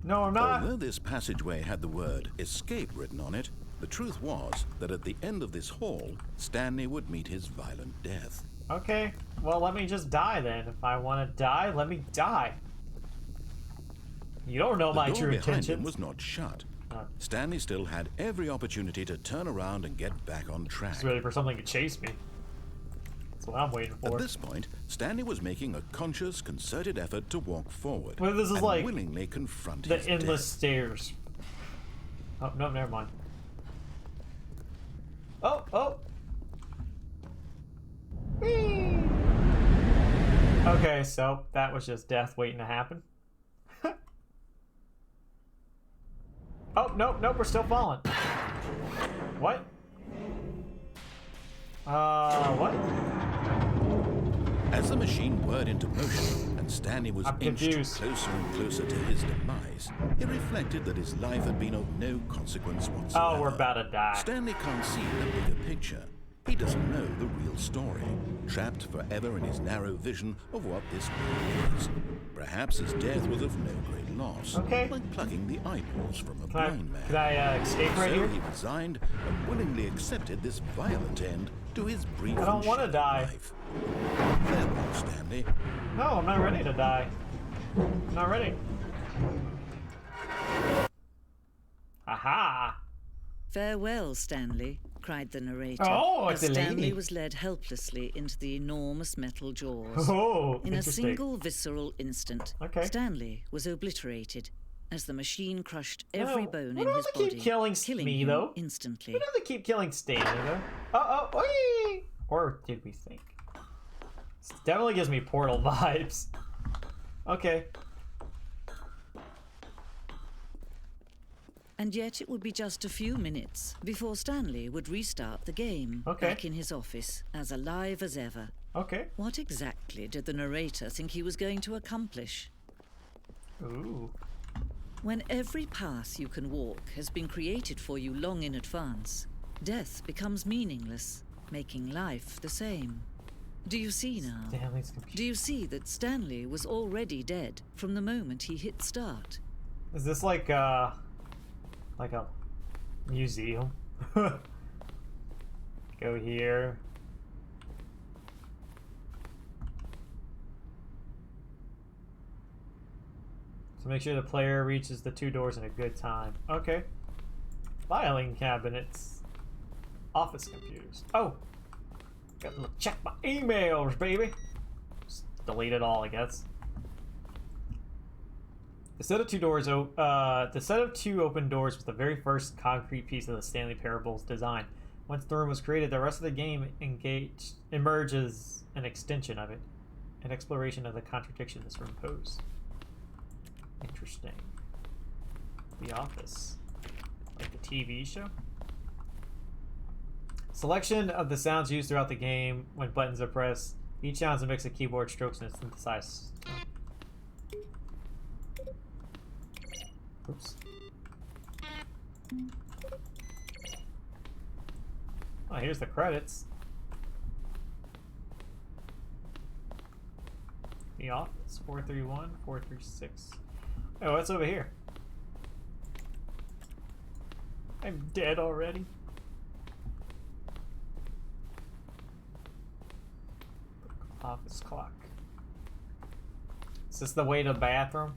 No, I'm not. Although this passageway had the word Escape written on it, the truth was that at the end of this hall, Stanley would meet his violent death. Okay, well, let me just die then. If I want to die, let me die. You don't know my true The door behind him intentions. was not shut. Stanley still had every opportunity to turn around and get back on track. It's ready for something to chase me. That's what I'm waiting for. At this point, Stanley was making a conscious, concerted effort to walk forward. Well, this is and like willingly confront the his endless death. stairs. Oh, no, never mind. Oh! Whee! Okay, so that was just death waiting to happen. Oh, nope, we're still falling. What? What? As the machine whirred into motion and Stanley was I'm inched confused. closer and closer to his demise, he reflected that his life had been of no consequence whatsoever. Oh, we're about to die. Stanley can't see the bigger picture. He doesn't know the real story, trapped forever in his narrow vision of what this world is. Perhaps his death was of no great loss, Okay. like plucking the eyeballs from a blind man. Can I escape right So here? he resigned and willingly accepted this violent end to his brief I don't and wanna shattered die. life. Farewell, Stanley. No, I'm not ready to die. I'm not ready. Aha! Farewell, Stanley, cried the narrator, Oh, as it's a Stanley lady. was led helplessly into the enormous metal jaws. Oh, In a interesting. single visceral instant, Okay. Stanley was obliterated as the machine crushed every No, bone why in do his they keep body, killing killing me, him though? instantly. Why do they keep killing Stanley though? Whee! Or did we think? This definitely gives me Portal vibes. Okay. And yet it would be just a few minutes before Stanley would restart the game, Okay. back in his office, as alive as ever. Okay. What exactly did the narrator think he was going to accomplish? Ooh. When every path you can walk has been created for you long in advance, death becomes meaningless, making life the same. Do you see now? Stanley's Do computer. you see that Stanley was already dead from the moment he hit start? Is this like a museum? Go here. So make sure the player reaches the two doors in a good time. Okay. Filing cabinets. Office computers. Oh! Gotta check my emails, baby! Just delete it all, I guess. The set of two open doors was the very first concrete piece of the Stanley Parable's design. Once the room was created, the rest of the game emerges an extension of it, an exploration of the contradiction this room posed. Interesting. The Office, like the TV show. Selection of the sounds used throughout the game when buttons are pressed. Each sound is a mix of keyboard strokes and a synthesized tone. Oops. Oh, here's the credits. The Office, 431, 436. Oh, what's over here? I'm dead already. Office clock. Is this the way to the bathroom?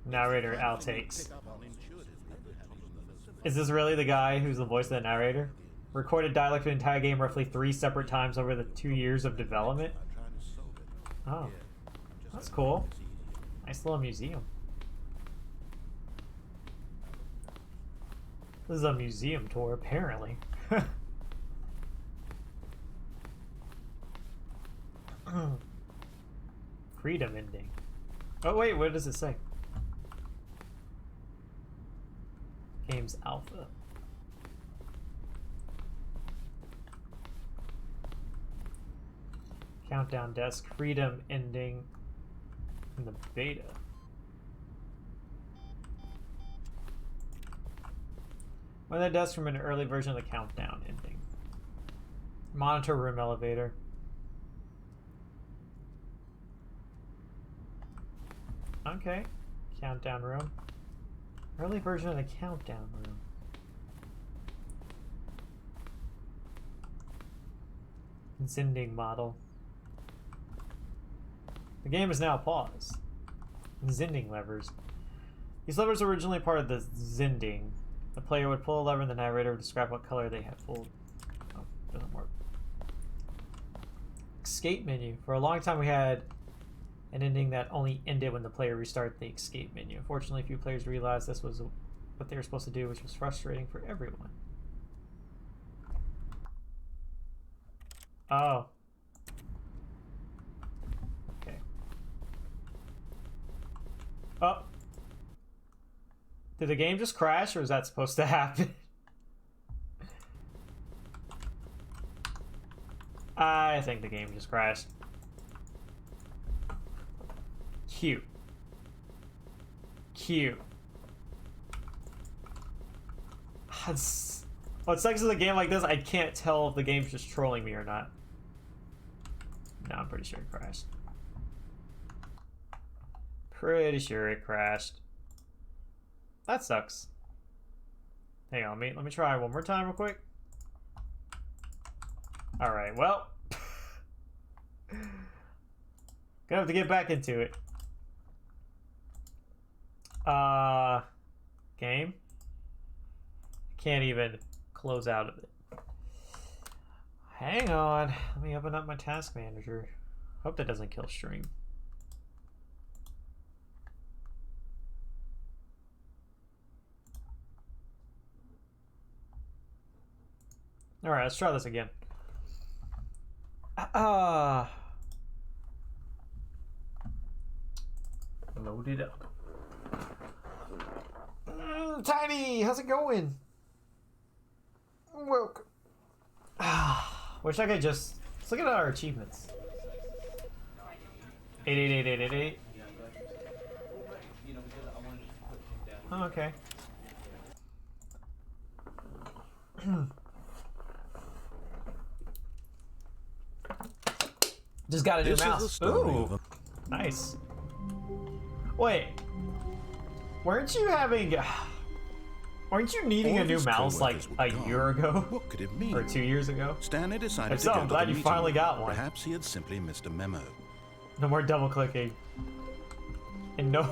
Narrator outtakes. Is this really the guy who's the voice of the narrator? Recorded dialect for the entire game roughly 3 separate times over the 2 years of development? Oh. That's cool. Nice little museum. This is a museum tour, apparently. Freedom ending. Oh wait, what does it say? Games alpha. Countdown desk. Freedom ending in the beta. One of the desks from an early version of the countdown ending. Monitor room elevator. Okay. Countdown room. Early version of the countdown room. Zending model. The game is now paused. Zending levers. These levers were originally part of the Zending. The player would pull a lever and the narrator would describe what color they had pulled. Oh, doesn't work. Escape menu. For a long time we had an ending that only ended when the player restarted the escape menu. Unfortunately, few players realized this was what they were supposed to do, which was frustrating for everyone. Oh. Okay. Oh. Did the game just crash, or was that supposed to happen? I think the game just crashed. Cute. Cute. What sucks is a game like this, I can't tell if the game's just trolling me or not. No, I'm pretty sure it crashed. Pretty sure it crashed. That sucks. Hang on, let me try one more time real quick. Alright, well. Gonna have to get back into it. Game? Can't even close out of it. Hang on. Let me open up my task manager. Hope that doesn't kill stream. Alright, let's try this again. Load it up. Tiny, how's it going? Welcome. Wish I could just... Let's look at our achievements. 888888. Oh, okay. Just got a new mouse. Ooh, nice. Wait, weren't you needing a new mouse like a year ago? What could it mean? Or 2 years ago? Stanley decided If so, I'm glad you finally got one. Perhaps he had simply missed a memo. No more double clicking. And no.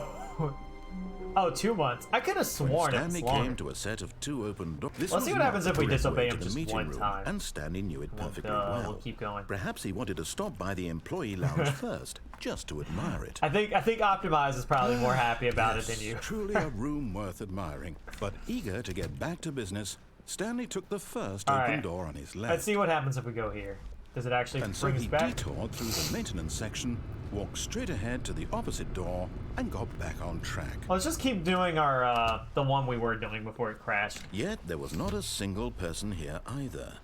Oh, 2 months. I could have sworn it was Stanley longer. came to a set of 2 open doors. Let's see what happens if we disobey him just one time. And Stanley knew it perfectly well. We'll keep going. Perhaps he wanted to stop by the employee lounge first, just to admire it. I think Optimize is probably more happy about it than you. Truly a room worth admiring. But eager to get back to business, Stanley took the first All open right. door on his left. Let's see what happens if we go here. Does it actually And so bring us he back? detoured through the maintenance section, walked straight ahead to the opposite door, and got back on track. Let's just keep doing our the one we were doing before it crashed. Yet there was not a single person here either.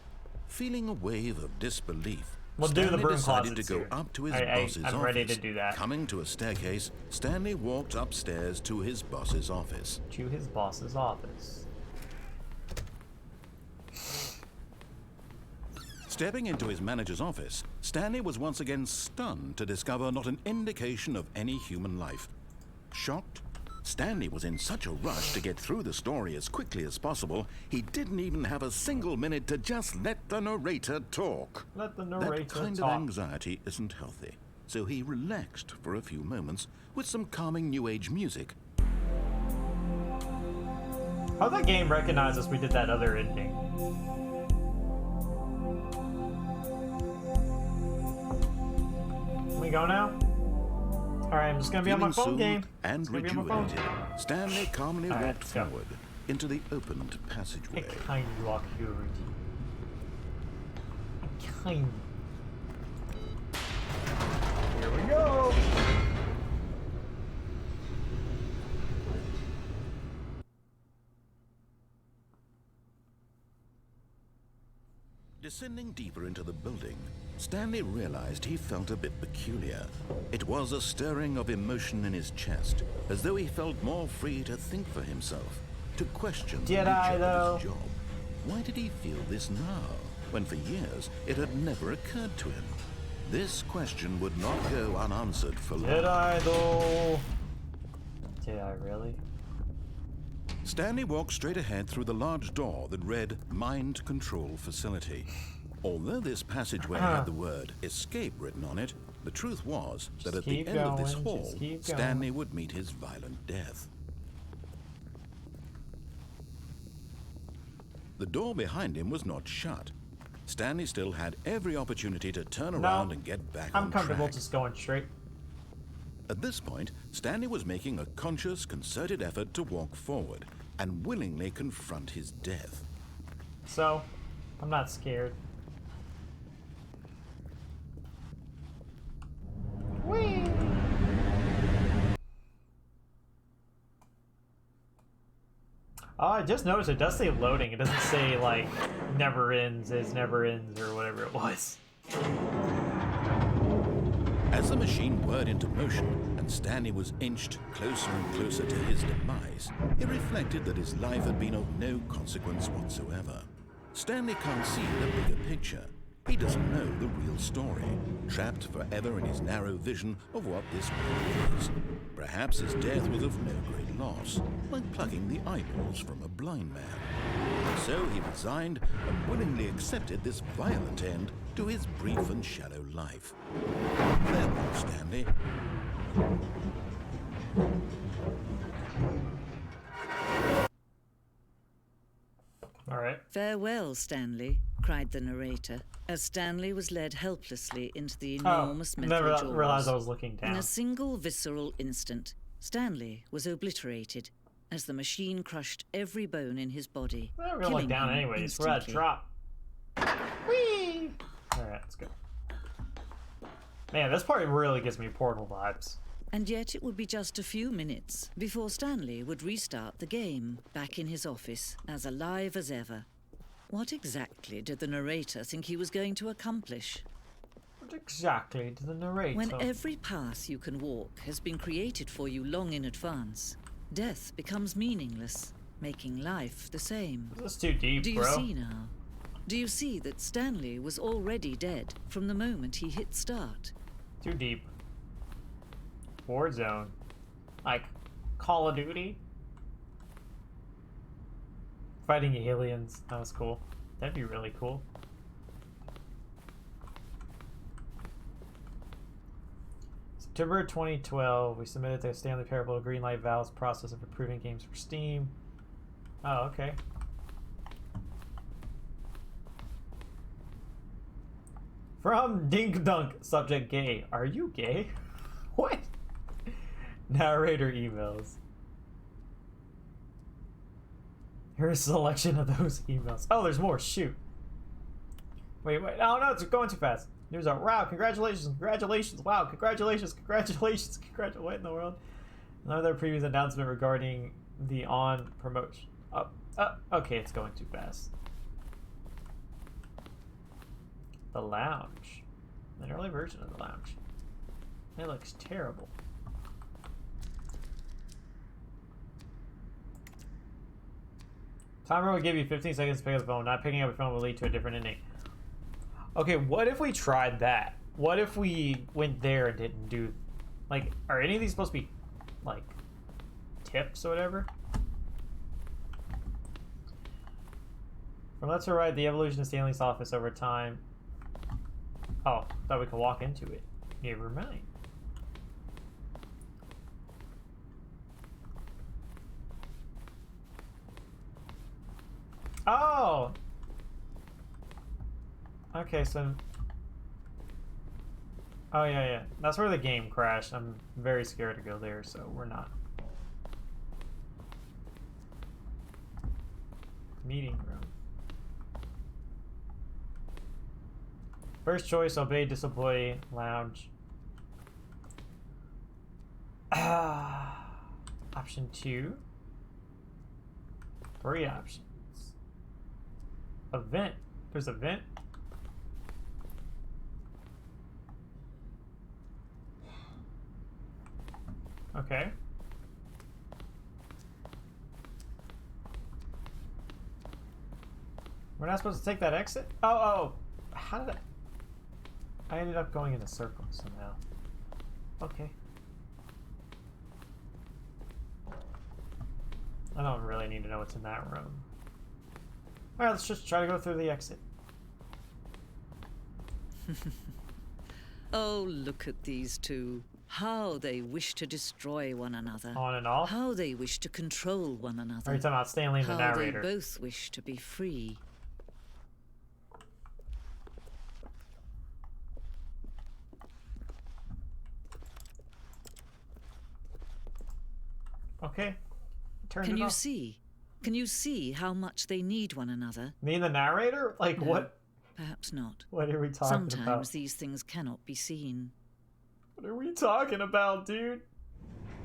Feeling a wave of disbelief, We'll do the Stanley broom decided to closets go here. up to his I'm boss's office. ready to do that. Coming to a staircase, Stanley walked upstairs to his boss's office. To his boss's office. Stepping into his manager's office, Stanley was once again stunned to discover not an indication of any human life. Shocked, Stanley was in such a rush to get through the story as quickly as possible, he didn't even have a single minute to just let the narrator talk. Let the narrator That kind talk. of anxiety isn't healthy, so he relaxed for a few moments with some calming new age music. How'd that game recognize us? We did that other ending. Can we go now? Alright, I'm just gonna be on my phone Feeling game. soothed and Just gonna be on my phone. rejuvenated, Stanley calmly All right, walked let's go. forward into the opened passageway. A kind of security. Here we go. Descending deeper into the building, Stanley realized he felt a bit peculiar. It was a stirring of emotion in his chest, as though he felt more free to think for himself, to question the nature of his job. Why did he feel this now, when for years it had never occurred to him? This question would not go unanswered for long. Did I, though? Did I really? Stanley walked straight ahead through the large door that read Mind Control Facility. Although this passageway had the word escape written on it, the truth was that at the end of this hall, Stanley would meet his violent death. The door behind him was not shut. Stanley still had every opportunity to turn around and get back on track. I'm comfortable just going straight. At this point, Stanley was making a conscious, concerted effort to walk forward and willingly confront his death. So, I'm not scared. Whee! Oh, I just noticed it does say loading. It doesn't say, like, never ends, is never ends, or whatever it was. As the machine whirred into motion and Stanley was inched closer and closer to his demise, he reflected that his life had been of no consequence whatsoever. Stanley can't see the bigger picture. He doesn't know the real story, trapped forever in his narrow vision of what this world is. Perhaps his death was of no great loss, like plucking the eyeballs from a blind man. So he resigned and willingly accepted this violent end to his brief and shallow life. Farewell, Stanley. All right. Farewell, Stanley, cried the narrator, as Stanley was led helplessly into the enormous metal jaws. Never realized I was looking down. In a single visceral instant, Stanley was obliterated as the machine crushed every bone in his body. We're gonna look down anyways. We're at a drop. Whee! Alright, let's go. Man, this part really gives me Portal vibes. And yet it would be just a few minutes before Stanley would restart the game, back in his office, as alive as ever. What exactly did the narrator think he was going to accomplish? What exactly did the narrator... When every path you can walk has been created for you long in advance, death becomes meaningless, making life the same. This is too deep, Do you bro. see now? Do you see that Stanley was already dead from the moment he hit start? Too deep. Warzone. Like, Call of Duty? Fighting aliens. That was cool. That'd be really cool. September 2012, we submitted the Stanley Parable Greenlight Valve's process of approving games for Steam. Oh, okay. From Dink Dunk, subject gay. Are you gay? What? Narrator emails. Here's a selection of those emails. Oh, there's more. Shoot. Wait. Oh, no, it's going too fast. News out. Wow, congratulations. Wow, congratulations. What in the world? Another previous announcement regarding the on promotion. Okay, it's going too fast. The lounge. An early version of the lounge. It looks terrible. Timer will give you 15 seconds to pick up the phone. Not picking up the phone will lead to a different ending. Okay, what if we tried that? What if we went there and didn't do... Like, are any of these supposed to be, like, tips or whatever? From left to right, the evolution of Stanley's office over time. Oh, thought we could walk into it. Never mind. Oh! Okay, so... Oh, yeah. That's where the game crashed. I'm very scared to go there, so we're not. Meeting room. First choice, obey, disobey, lounge. Option 2. 3 options. A vent. There's a vent. Okay. We're not supposed to take that exit? Oh. How did I ended up going in a circle somehow. Okay. I don't really need to know what's in that room. Alright, let's just try to go through the exit. Oh, look at these two. How they wish to destroy one another. On and off? How they wish to control one another. Are you talking about Stanley and the How narrator? they both wish to be free. Okay. Turn Can it you off. see? Can you see how much they need one another? Me and the narrator? Like No, what? Perhaps not. What are we talking Sometimes about? these things cannot be seen. What are we talking about, dude?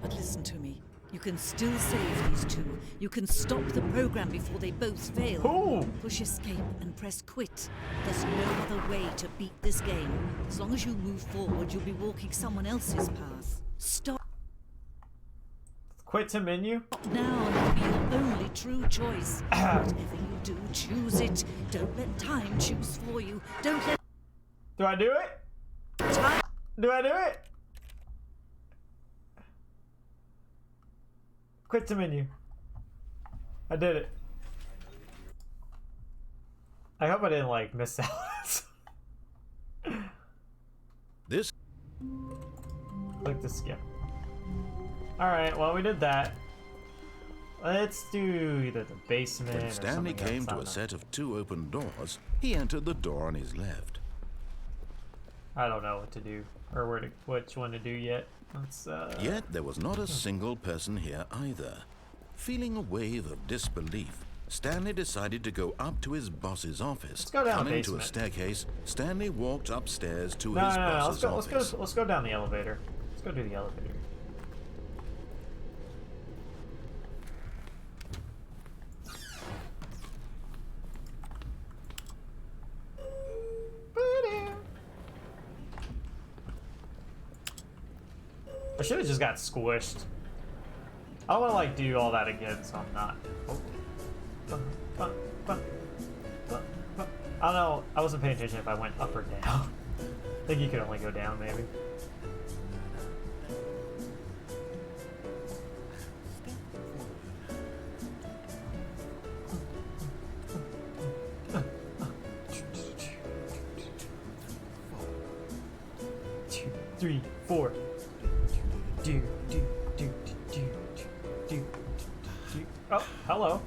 But listen to me. You can still save these two. You can stop the program before they both fail. Who? Push escape and press quit. There's no other way to beat this game. As long as you move forward, you'll be walking someone else's path. Stop Quit to menu? now and it'll be your only true choice. Whatever you do, choose it. Don't let time choose for you. Don't let Do I do it? time... Do I do it? Quit to menu. I did it. I hope I didn't like miss out. This Click to skip. Alright, well we did that. Let's do either the basement When or Stanley something came that's to not a nice. set of 2 open doors, he entered the door on his left. I don't know what to do or which one to do yet. Let's Yet there was not a single person here either. Feeling a wave of disbelief, Stanley decided to go up to his boss's office. Let's go down the Running to a basement. staircase, Stanley walked upstairs to no, his no, no, boss's office. let's go down the elevator. Let's go do the elevator. I should have just got squished. I don't want to like do all that again, so I'm not. I don't know. I wasn't paying attention if I went up or down. I think you could only go down, maybe. Two, 3, 4. Do. Oh, hello.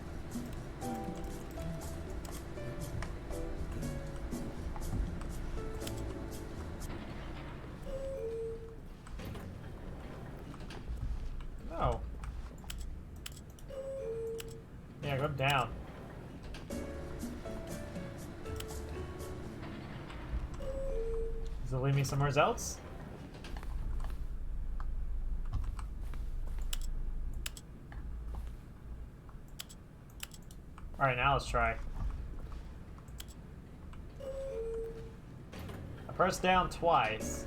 No. Yeah, go down. Does it lead me somewhere else? Alright, now let's try. I pressed down twice.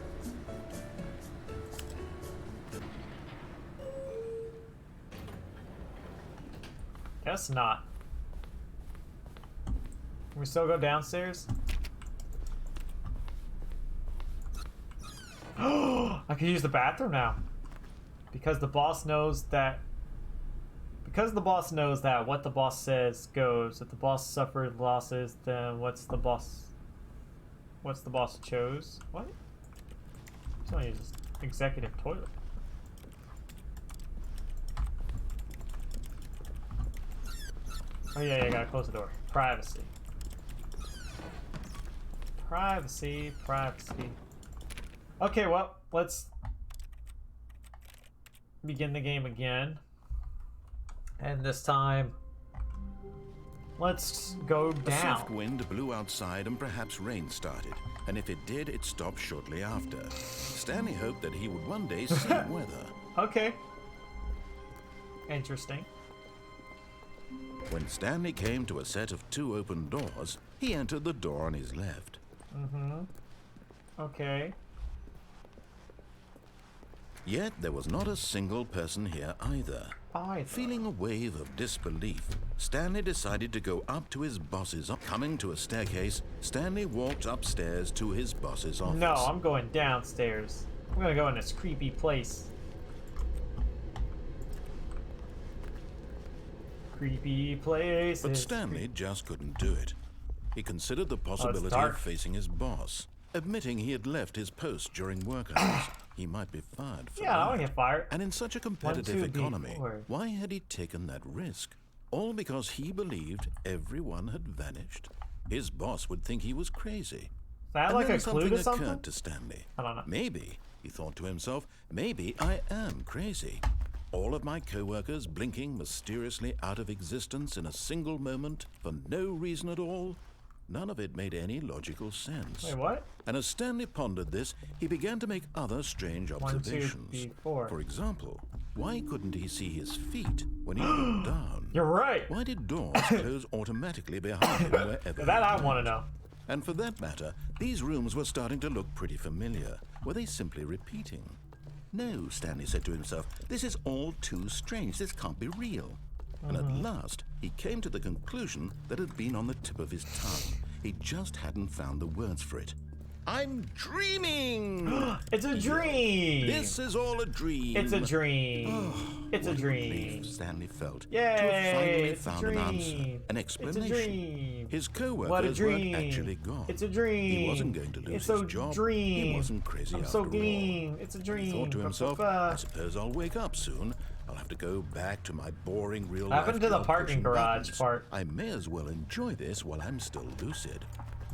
Guess not. Can we still go downstairs? I can use the bathroom now. Because the boss knows that what the boss says goes. If the boss suffered losses, then what's the boss chose? What? Someone uses executive toilet. Oh yeah, I gotta close the door. Privacy. Privacy. Okay, well, let's begin the game again. And this time, let's go A down. soft wind blew outside and perhaps rain started. and if it did, it stopped shortly after. Stanley hoped that he would one day see weather. Okay. Interesting. When Stanley came to a set of 2 open doors, he entered the door on his left. Okay. Yet there was not a single person here either. Feeling a wave of disbelief, Stanley decided to go up to his boss's office. Coming to a staircase, Stanley walked upstairs to his boss's office. No, I'm going downstairs. I'm gonna go in this creepy place. Creepy place. But Stanley just couldn't do it. He considered the possibility of facing his boss. Admitting he had left his post during work hours, he might be fired for Yeah, I that. want to get fired. And in such a competitive economy, why had he taken that risk? All because he believed everyone had vanished? His boss would think he was crazy. Is that And like then a clue to something? occurred to Stanley. I don't know. Maybe, he thought to himself, maybe I am crazy. All of my co-workers blinking mysteriously out of existence in a single moment for no reason at all? None of it made any logical sense. Wait, what? And as Stanley pondered this, he began to make other strange 1, 2, observations. 3, 4. For example, why couldn't he see his feet when he looked down? You're right. Why did doors close automatically behind him wherever That he I went? want to know. And for that matter, these rooms were starting to look pretty familiar. Were they simply repeating? No, Stanley said to himself, this is all too strange. This can't be real. And at last, he came to the conclusion that had been on the tip of his tongue. He just hadn't found the words for it. I'm dreaming! It's a dream. This is all a dream. It's a dream. It's a What dream. relief Stanley felt Yay, to have finally it's a found an answer, dream. an It's a explanation. dream. His What a co-workers dream. weren't actually gone. It's a dream. He wasn't going to lose It's his a job. dream. He wasn't crazy I'm after so all. green. It's a dream. He thought to himself, Ba-ba-ba. I suppose I'll wake up soon. I'll have to go back to my boring real What life. happened to the job parking pushing garage buttons. part? I may as well enjoy this while I'm still lucid.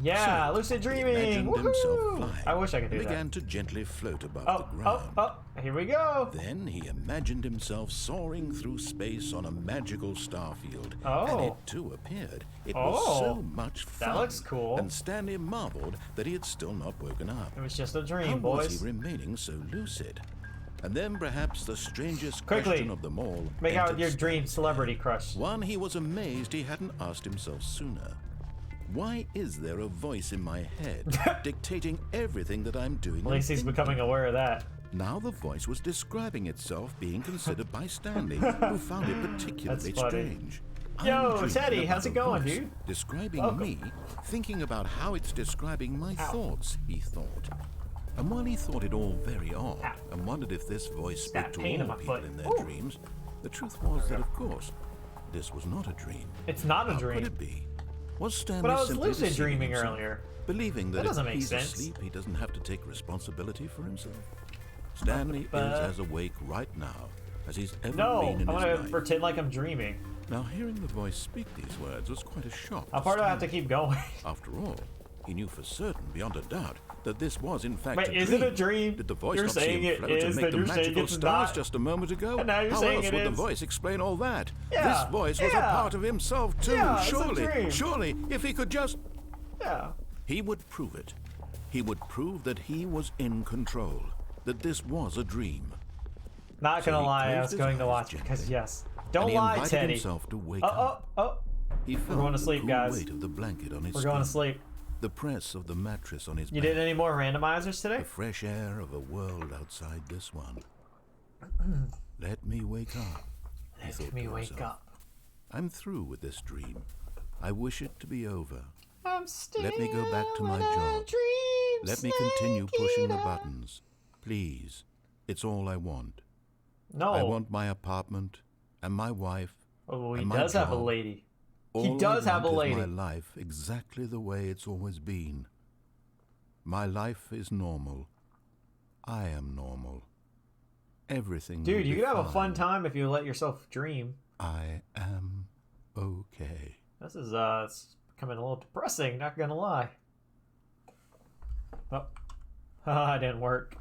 Yeah, So, lucid he dreaming. imagined himself Woohoo! flying I wish I could do and that. began to gently float above Oh, the oh, ground. oh, here we go. Then he imagined himself soaring through space on a magical starfield. Oh. And it too appeared. It was so much fun. That looks cool. And Stanley marveled that he had still not woken up. It was just a How dream, was boys. he remaining so lucid? And then perhaps the strangest Quickly, question of them all. Make out entered your dream Stanley's celebrity crush. One he was amazed he hadn't asked himself sooner. Why is there a voice in my head dictating everything that I'm doing? At least and he's thinking? becoming aware of that. Now the voice was describing itself being considered by Stanley, who found it particularly That's funny. strange. Yo, I'm dreaming Teddy, about how's it a going, voice dude? Describing Welcome. me, thinking about how it's describing my Ow. thoughts, he thought. And while he thought it all very odd, Ow. and wondered if this voice That spoke to pain in all my people foot. in their Ooh. dreams, the truth was that, of course, this was not a dream. It's not a How dream. could it be? Was Stanley But I was simply lucid deceiving dreaming himself, earlier. believing that, That doesn't if make he's sense. asleep, he doesn't have to take responsibility for himself? Stanley But- is as awake right now as he's ever No, been in I'm his gonna life. pretend like I'm dreaming. Now, hearing the voice speak these words was quite a shock. How far do I have to keep going? After all, he knew for certain, beyond a doubt, that this was in fact Wait, a is dream. it a dream? Did the voice You're not see saying him it float is, and then make the you're saying magical it's stars not. just a moment ago? And now you're How saying else it would the is. voice explain all that? Yeah, This voice was a yeah. part of himself too. Yeah, it's a surely, dream. surely, if he could just... Yeah. He would prove it. He would prove that he was in control, that this was a dream. Not So gonna he lie, I closed was his going to eyes watch gently, because yes. And Don't he lie, invited Teddy. himself to wake Oh, up. oh, oh. He felt going to the sleep, cool guys. weight of the blanket on his We're going to skin, sleep. the press of the mattress on his You back, did any more randomizers today? the fresh air of a world outside this one. Let me wake up. he Let thought me to wake himself. up. I'm through with this dream. I wish it to be over. I'm still Let me go back to my in a job. dream, Let me continue snake pushing the eater. buttons. Please. It's all I want. No. I want my apartment and my wife. Oh, he and my does have a job. lady. All does I have a want is lady. my life exactly the way it's always been. My life is normal. I am normal. Everything will Dude, you be could have a fun fine. time if you let yourself dream. I am okay. This is it's becoming a little depressing, not gonna lie. Oh. Haha, it didn't work.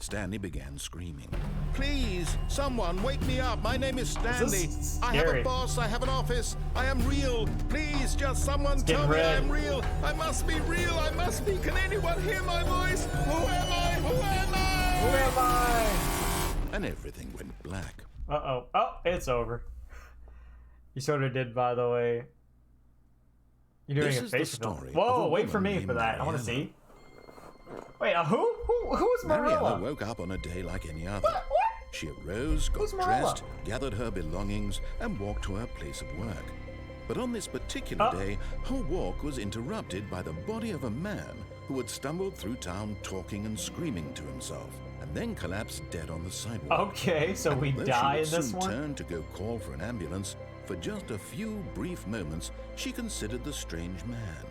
Stanley began screaming. Please, someone, wake me up. My name is Stanley. I have a boss. I have an office. I am real. Please, just someone tell me I am real. I must be real. I must be. Can anyone hear my voice? Who am I? Who am I? Who am I? And everything went black. Uh-oh. Oh, it's over. You sort of did, by the way. You're doing This a is the face story film. Whoa, of a wait for woman me for named that. I want to Mariella. see. Wait, who's Mariella Marilla? woke up on a day like any other. What? She arose, got Who's Marilla? dressed, gathered her belongings, and walked to her place of work. But on this particular day, her walk was interrupted by the body of a man who had stumbled through town talking and screaming to himself, and then collapsed dead on the sidewalk. Okay, so we Though die in she would this soon one? turn to go call for an ambulance, for just a few brief moments, she considered the strange man.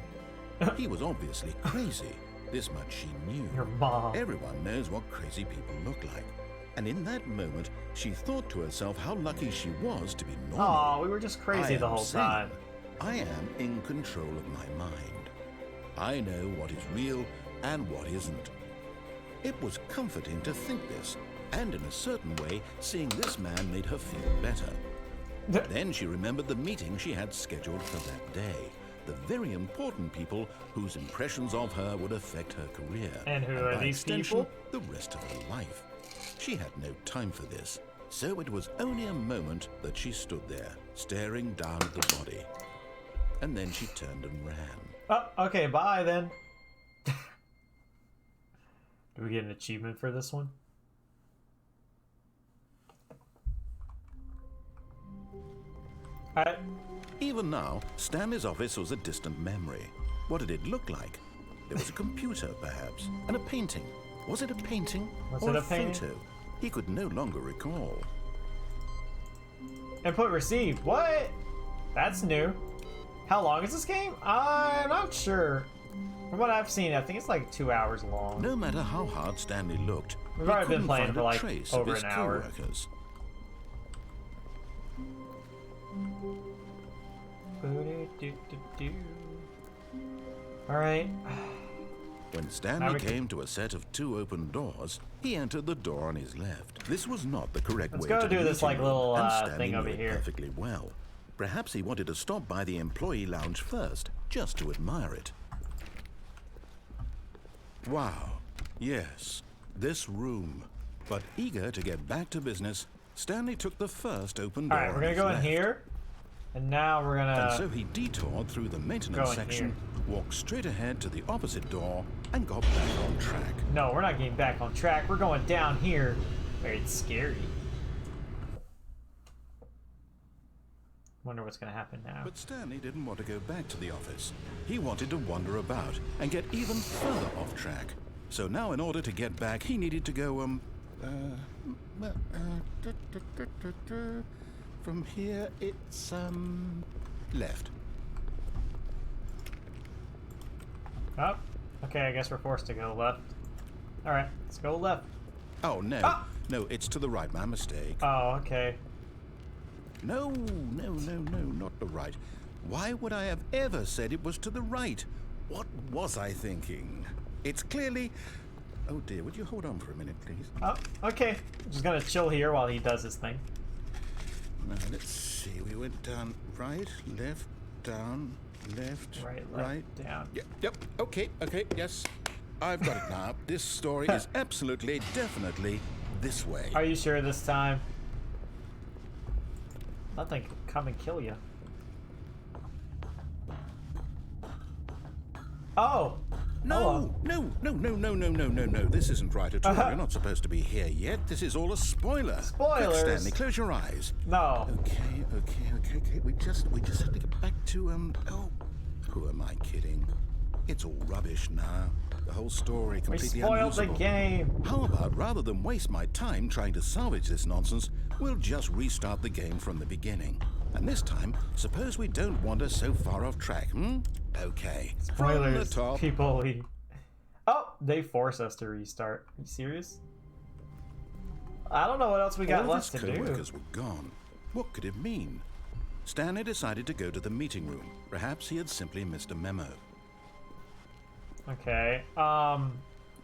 He was obviously crazy. This much she knew. Your mom. Everyone knows what crazy people look like. And in that moment, she thought to herself how lucky she was to be normal. Aw, we were just crazy I the am whole sane. time. I am in control of my mind. I know what is real and what isn't. It was comforting to think this, and in a certain way, seeing this man made her feel better. Then she remembered the meeting she had scheduled for that day. The very important people whose impressions of her would affect her career. And who are by these extension, people? the rest of her life. She had no time for this, so it was only a moment that she stood there, staring down at the body. And then she turned and ran. Oh, okay, bye then. Do we get an achievement for this one? Alright. Even now, Stanley's office was a distant memory. What did it look like? There was a computer, perhaps, and a painting. Was it a painting Was or it a a painting? photo? He could no longer recall. Input received. What? That's new. How long is this game? I'm not sure. From what I've seen, I think it's like 2 hours long. No matter how hard Stanley looked, We've he already been couldn't playing find for a like trace over of his an hour. co-workers. Alright. When Stanley came to a set of 2 open doors, he entered the door on his left. This was not the correct Let's way go to do the this, meeting like, little, room, and Stanley thing knew over it here. perfectly well. Perhaps he wanted to stop by the employee lounge first, just to admire it. Wow, yes, this room. But eager to get back to business, Stanley took the first open door. Alright, we're on gonna his go in left. here. And now we're And so gonna... he detoured through the maintenance Go in section, walked straight ahead to the opposite door, and got back on track. No, we're not getting back on track. We're going down here. Where it's scary. Wonder what's gonna happen now. But Stanley didn't want to go back to the office. He wanted to wander about and get even further off track. So now in order to get back, he needed to go, from here it's, left. Oh, okay, I guess we're forced to go left. Alright, let's go left. Oh, no. Ah! No, it's to the right. My mistake. Oh, okay. No, not the right. Why would I have ever said it was to the right? What was I thinking? It's clearly... Oh dear, would you hold on for a minute, please? Oh, okay. Just gonna chill here while he does his thing. Now, let's see. We went down right, left, down, left, Right, down. Yep. Okay, yes. I've got it now. This story is absolutely, definitely this way. Are you sure this time? Nothing can come and kill you. Oh! No. This isn't right at all. You're not supposed to be here yet. This is all a spoiler. Spoilers? Quick, Stanley, close your eyes. No. Okay. We just have to get back to, oh, who am I kidding? It's all rubbish now. The whole story We completely spoiled the unusable. game. How about, rather than waste my time trying to salvage this nonsense, we'll just restart the game from the beginning. And this time, suppose we don't wander so far off track, Okay. From the Spoilers. top. People leave. Oh, they force us to restart. Are you serious? I don't know what else we got All left his to do. co-workers were gone. What could it mean? Stanley decided to go to the meeting room. Perhaps he had simply missed a memo. Okay.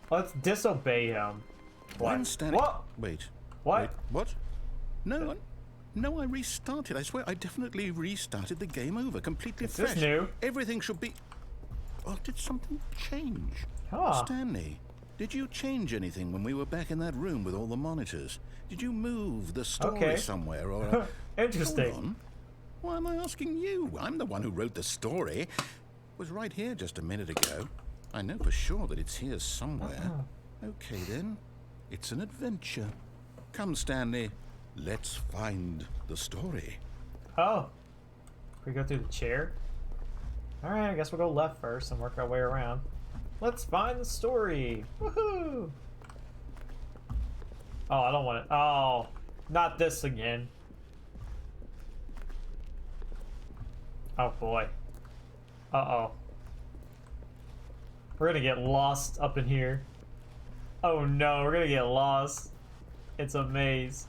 Let's disobey him. When Stanley... What? Wait. What? Wait, what? No, no, I restarted. I swear, I definitely restarted the game over, completely Is fresh. this new? Everything should be... Well, did something change? Huh. Stanley, did you change anything when we were back in that room with all the monitors? Did you move the story Okay. somewhere or... Interesting. Hold on. Why am I asking you? I'm the one who wrote the story. It was right here just a minute ago. I know for sure that it's here somewhere. Okay, then. It's an adventure. Come, Stanley. Let's find the story. Oh. We go through the chair? Alright, I guess we'll go left first and work our way around. Let's find the story. Woohoo! Oh, I don't want it. Oh, not this again. Oh boy. Uh-oh. We're gonna get lost up in here. Oh no, we're gonna get lost. It's a maze.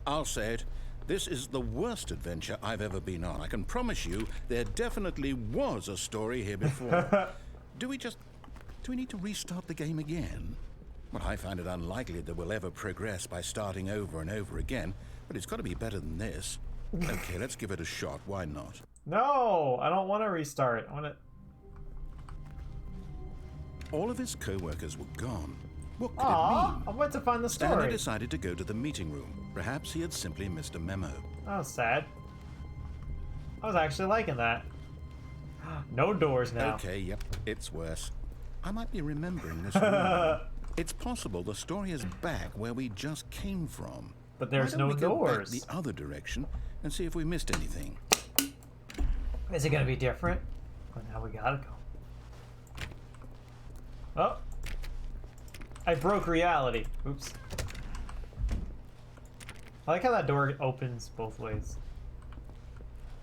I'll say it. This is the worst adventure I've ever been on. I can promise you there definitely was a story here before. Do we need to restart the game again? Well, I find it unlikely that we'll ever progress by starting over and over again, but it's got to be better than this. Okay, let's give it a shot. Why not? No, I don't want to restart. I want to... All of his co-workers were gone. What could it Aw, mean? I went to find the Stanley story. decided to go to the meeting room. Perhaps he had simply missed a memo. That was sad. I was actually liking that. No doors now. Okay, yep, it's worse. I might be remembering this wrong. It's possible the story is back where we just came from. But there's Why don't no we go back doors. the other direction and see if we missed anything. Is it gonna be different? Well, now we gotta go. Oh. I broke reality. Oops. I like how that door opens both ways.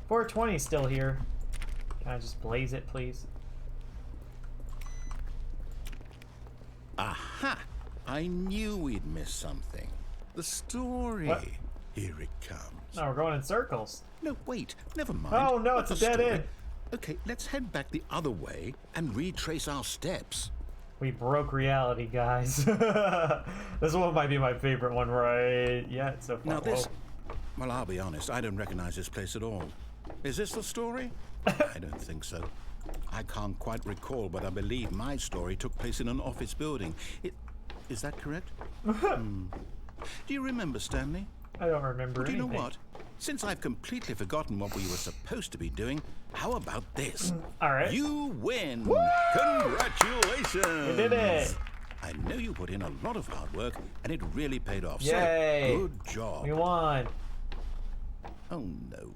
420 is still here. Can I just blaze it, please? Aha! I knew we'd missed something. The story. What? Here it comes. No, we're going in circles. No, wait, never mind. Oh, no, Not it's the a dead story. end. Okay, let's head back the other way and retrace our steps. We broke reality, guys. This one might be my favorite one right yet so far. Now this... Whoa. Well, I'll be honest, I don't recognize this place at all. Is this the story? I don't think so. I can't quite recall, but I believe my story took place in an office building. Is that correct? Do you remember, Stanley? I don't remember Do you anything. know what? Since I've completely forgotten what we were supposed to be doing, how about this? All right. You win! Woo! Congratulations! We did it! I know you put in a lot of hard work, and it really paid off. Yay! So, good job. We won. Oh, no.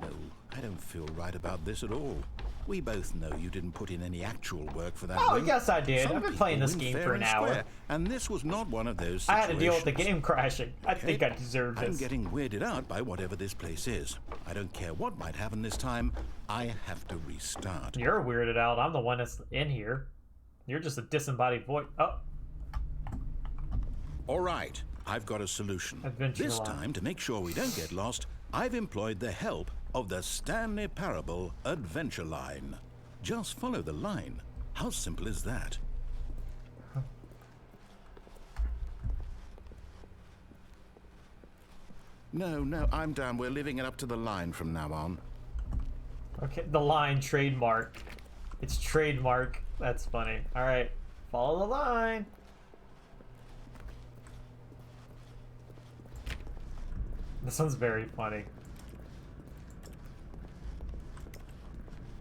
No, I don't feel right about this at all. We both know you didn't put in any actual work for that Oh, win. yes, I did. Some I've been people playing this win game fair for an and hour. square, and this was not one of those I situations. had to deal with the game crashing. I think I deserve I'm this. getting weirded out by whatever this place is. I don't care what might happen this time. I have to restart. You're weirded out. I'm the one that's in here. You're just a disembodied voice. Oh, All right, I've got a solution. Adventure This line. time, to make sure we don't get lost, I've employed the help of the Stanley Parable Adventure Line. Just follow the line. How simple is that? No, I'm down. We're leaving it up to the line from now on. okay. The line trademark. It's trademark. That's funny. All right, follow the line. This one's very funny.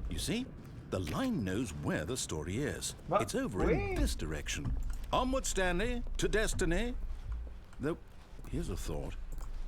You see? The line knows where the story is. What? It's over in this direction. Onward, Stanley, to destiny. Though, here's a thought.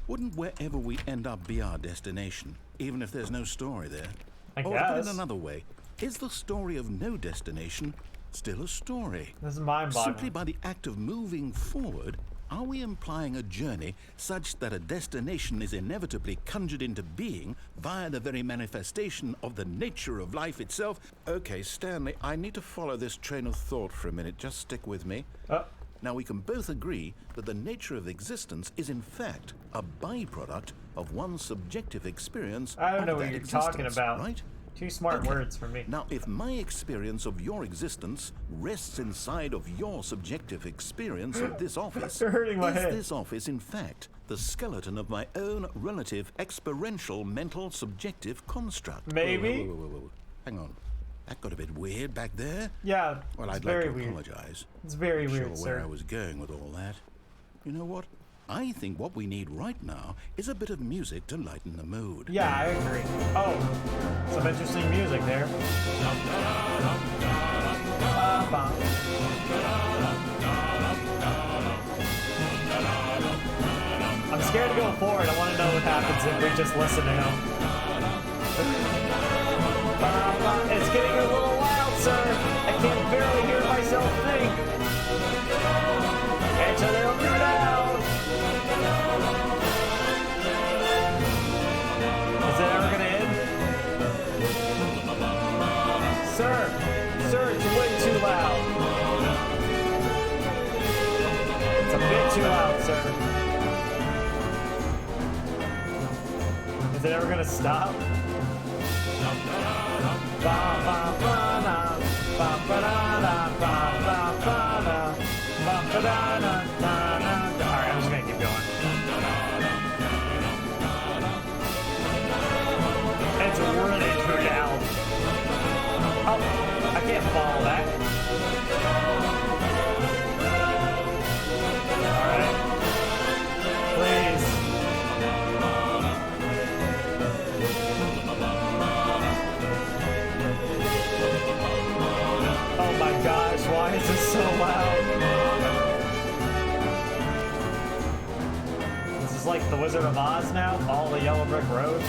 Wouldn't wherever we end up be our destination, even if there's no story there? I Or to put guess. it another way, is the story of no destination still a story? This is mind-boggling. Simply by the act of moving forward, are we implying a journey such that a destination is inevitably conjured into being via the very manifestation of the nature of life itself? Okay, Stanley, I need to follow this train of thought for a minute. Just stick with me. Now, we can both agree that the nature of existence is in fact a byproduct of one's subjective experience I don't of know what that you're existence, talking about. right? Too smart Okay. words for me. Now, if my experience of your existence rests inside of your subjective experience of this office, You're hurting my is head. this office, in fact, the skeleton of my own relative experiential mental subjective construct? Maybe. Whoa. Hang on. That got a bit weird back there. Yeah, Well, it's I'd like very to weird. apologize. It's very Not weird, sure where sir. I was going with all that. You know what? I think what we need right now is a bit of music to lighten the mood. Yeah, I agree. Oh, some interesting music there. I'm scared to go forward. I want to know what happens if we just listen to him. It's getting a little loud, sir. I can barely hear myself think. It's a little too loud. Is it ever gonna end? Sir, it's way too loud. It's a bit too loud, sir. Is it ever gonna stop? Alright, I'm just gonna keep going. It's really too loud. Oh, I can't follow that. Alright. Please. Oh my gosh, why is this so loud? This is like the Wizard of Oz now, all the yellow brick road.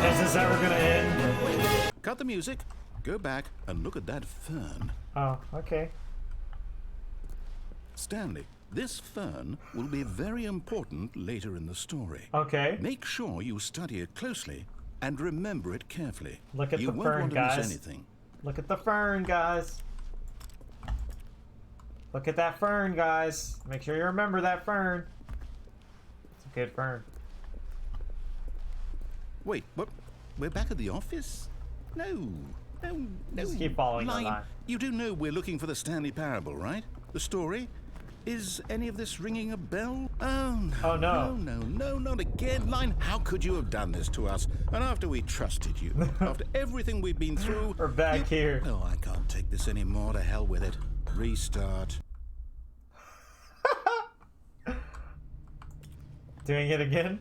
Is this ever gonna end? Cut the music, go back, and look at that fern. Oh, okay. Stanley, this fern will be very important later in the story. Okay. Make sure you study it closely and remember it carefully. Look at you the won't fern, want to guys. miss anything. Look at the fern, guys. Look at that fern, guys. Make sure you remember that fern. It's a good fern. Wait, what? We're back at the office? No. Just keep following the line. You do know we're looking for the Stanley Parable, right? The story? Is any of this ringing a bell? Oh, no. Oh, no. No, not again. Line, how could you have done this to us? And after we trusted you, after everything we've been through... We're back here. Oh, I can't take this anymore. To hell with it. Restart. Doing it again?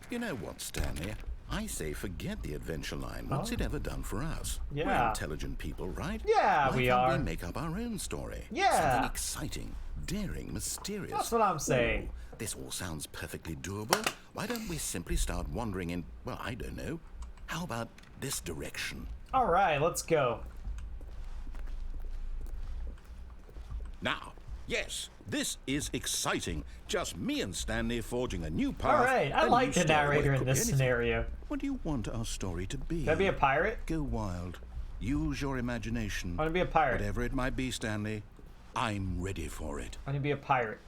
You know what, Stanley? I say forget the adventure line. What's it ever done for us? We're Yeah. intelligent people, right? Yeah, Why we can't are. we make up our own story? Yeah. Something exciting, daring, mysterious. That's what I'm saying. Ooh, this all sounds perfectly doable. Why don't we simply start wandering in, well, I don't know. How about this direction? Alright, let's go. Now, yes, this is exciting. Just me and Stanley forging a new path. Alright, I a like new the story. Well, narrator it in could be this anything. scenario. What do you want our story to be? Can I be a pirate? Go wild. Use your imagination. I want to be a pirate. Whatever it might be, Stanley, I'm ready for it. I want to be a pirate.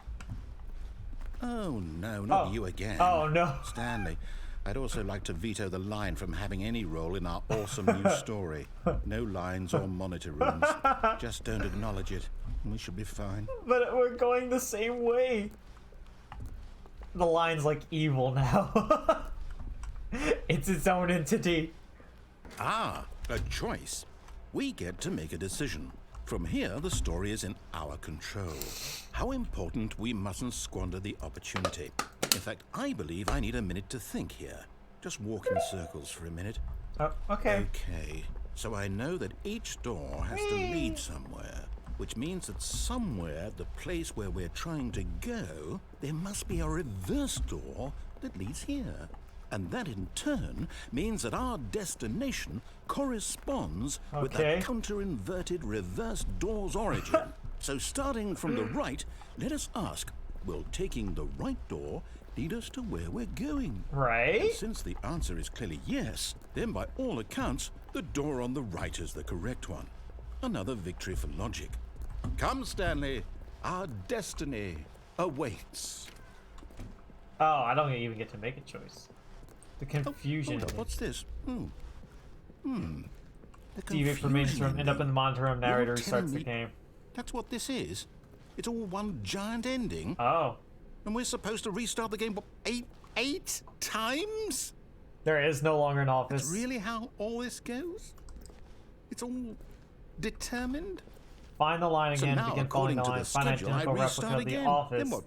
Oh, no, not Oh. you again. Oh, no. Stanley, I'd also like to veto the line from having any role in our awesome new story. No lines or monitor rooms. Just don't acknowledge it. We should be fine. But we're going the same way. The line's like evil now. It's its own entity. Ah, a choice. We get to make a decision. From here, the story is in our control. How important we mustn't squander the opportunity. In fact, I believe I need a minute to think here. Just walk in circles for a minute. Oh, okay. Okay, so I know that each door has to lead somewhere, which means that somewhere, the place where we're trying to go, there must be a reverse door that leads here. And that in turn means that our destination corresponds with Okay. that counter-inverted reverse door's origin. So starting from the right, let us ask, will taking the right door lead us to where we're going? Right? And since the answer is clearly yes, then by all accounts, the door on the right is the correct one. Another victory for logic. Come, Stanley, our destiny awaits. Oh, I don't even get to make a choice. The confusion. Hold up, what's this? The Deviate from mainstream, end up in the monitor room, narrator You're telling restarts the me game. That's what this is? It's all one giant ending? Oh. And we're supposed to restart the game what, eight times? There is no longer an office. That's really how all this goes? It's all determined? Find the line So again, now, begin following according the to line, the find an schedule, I identical replica restart of the again. office. Then what?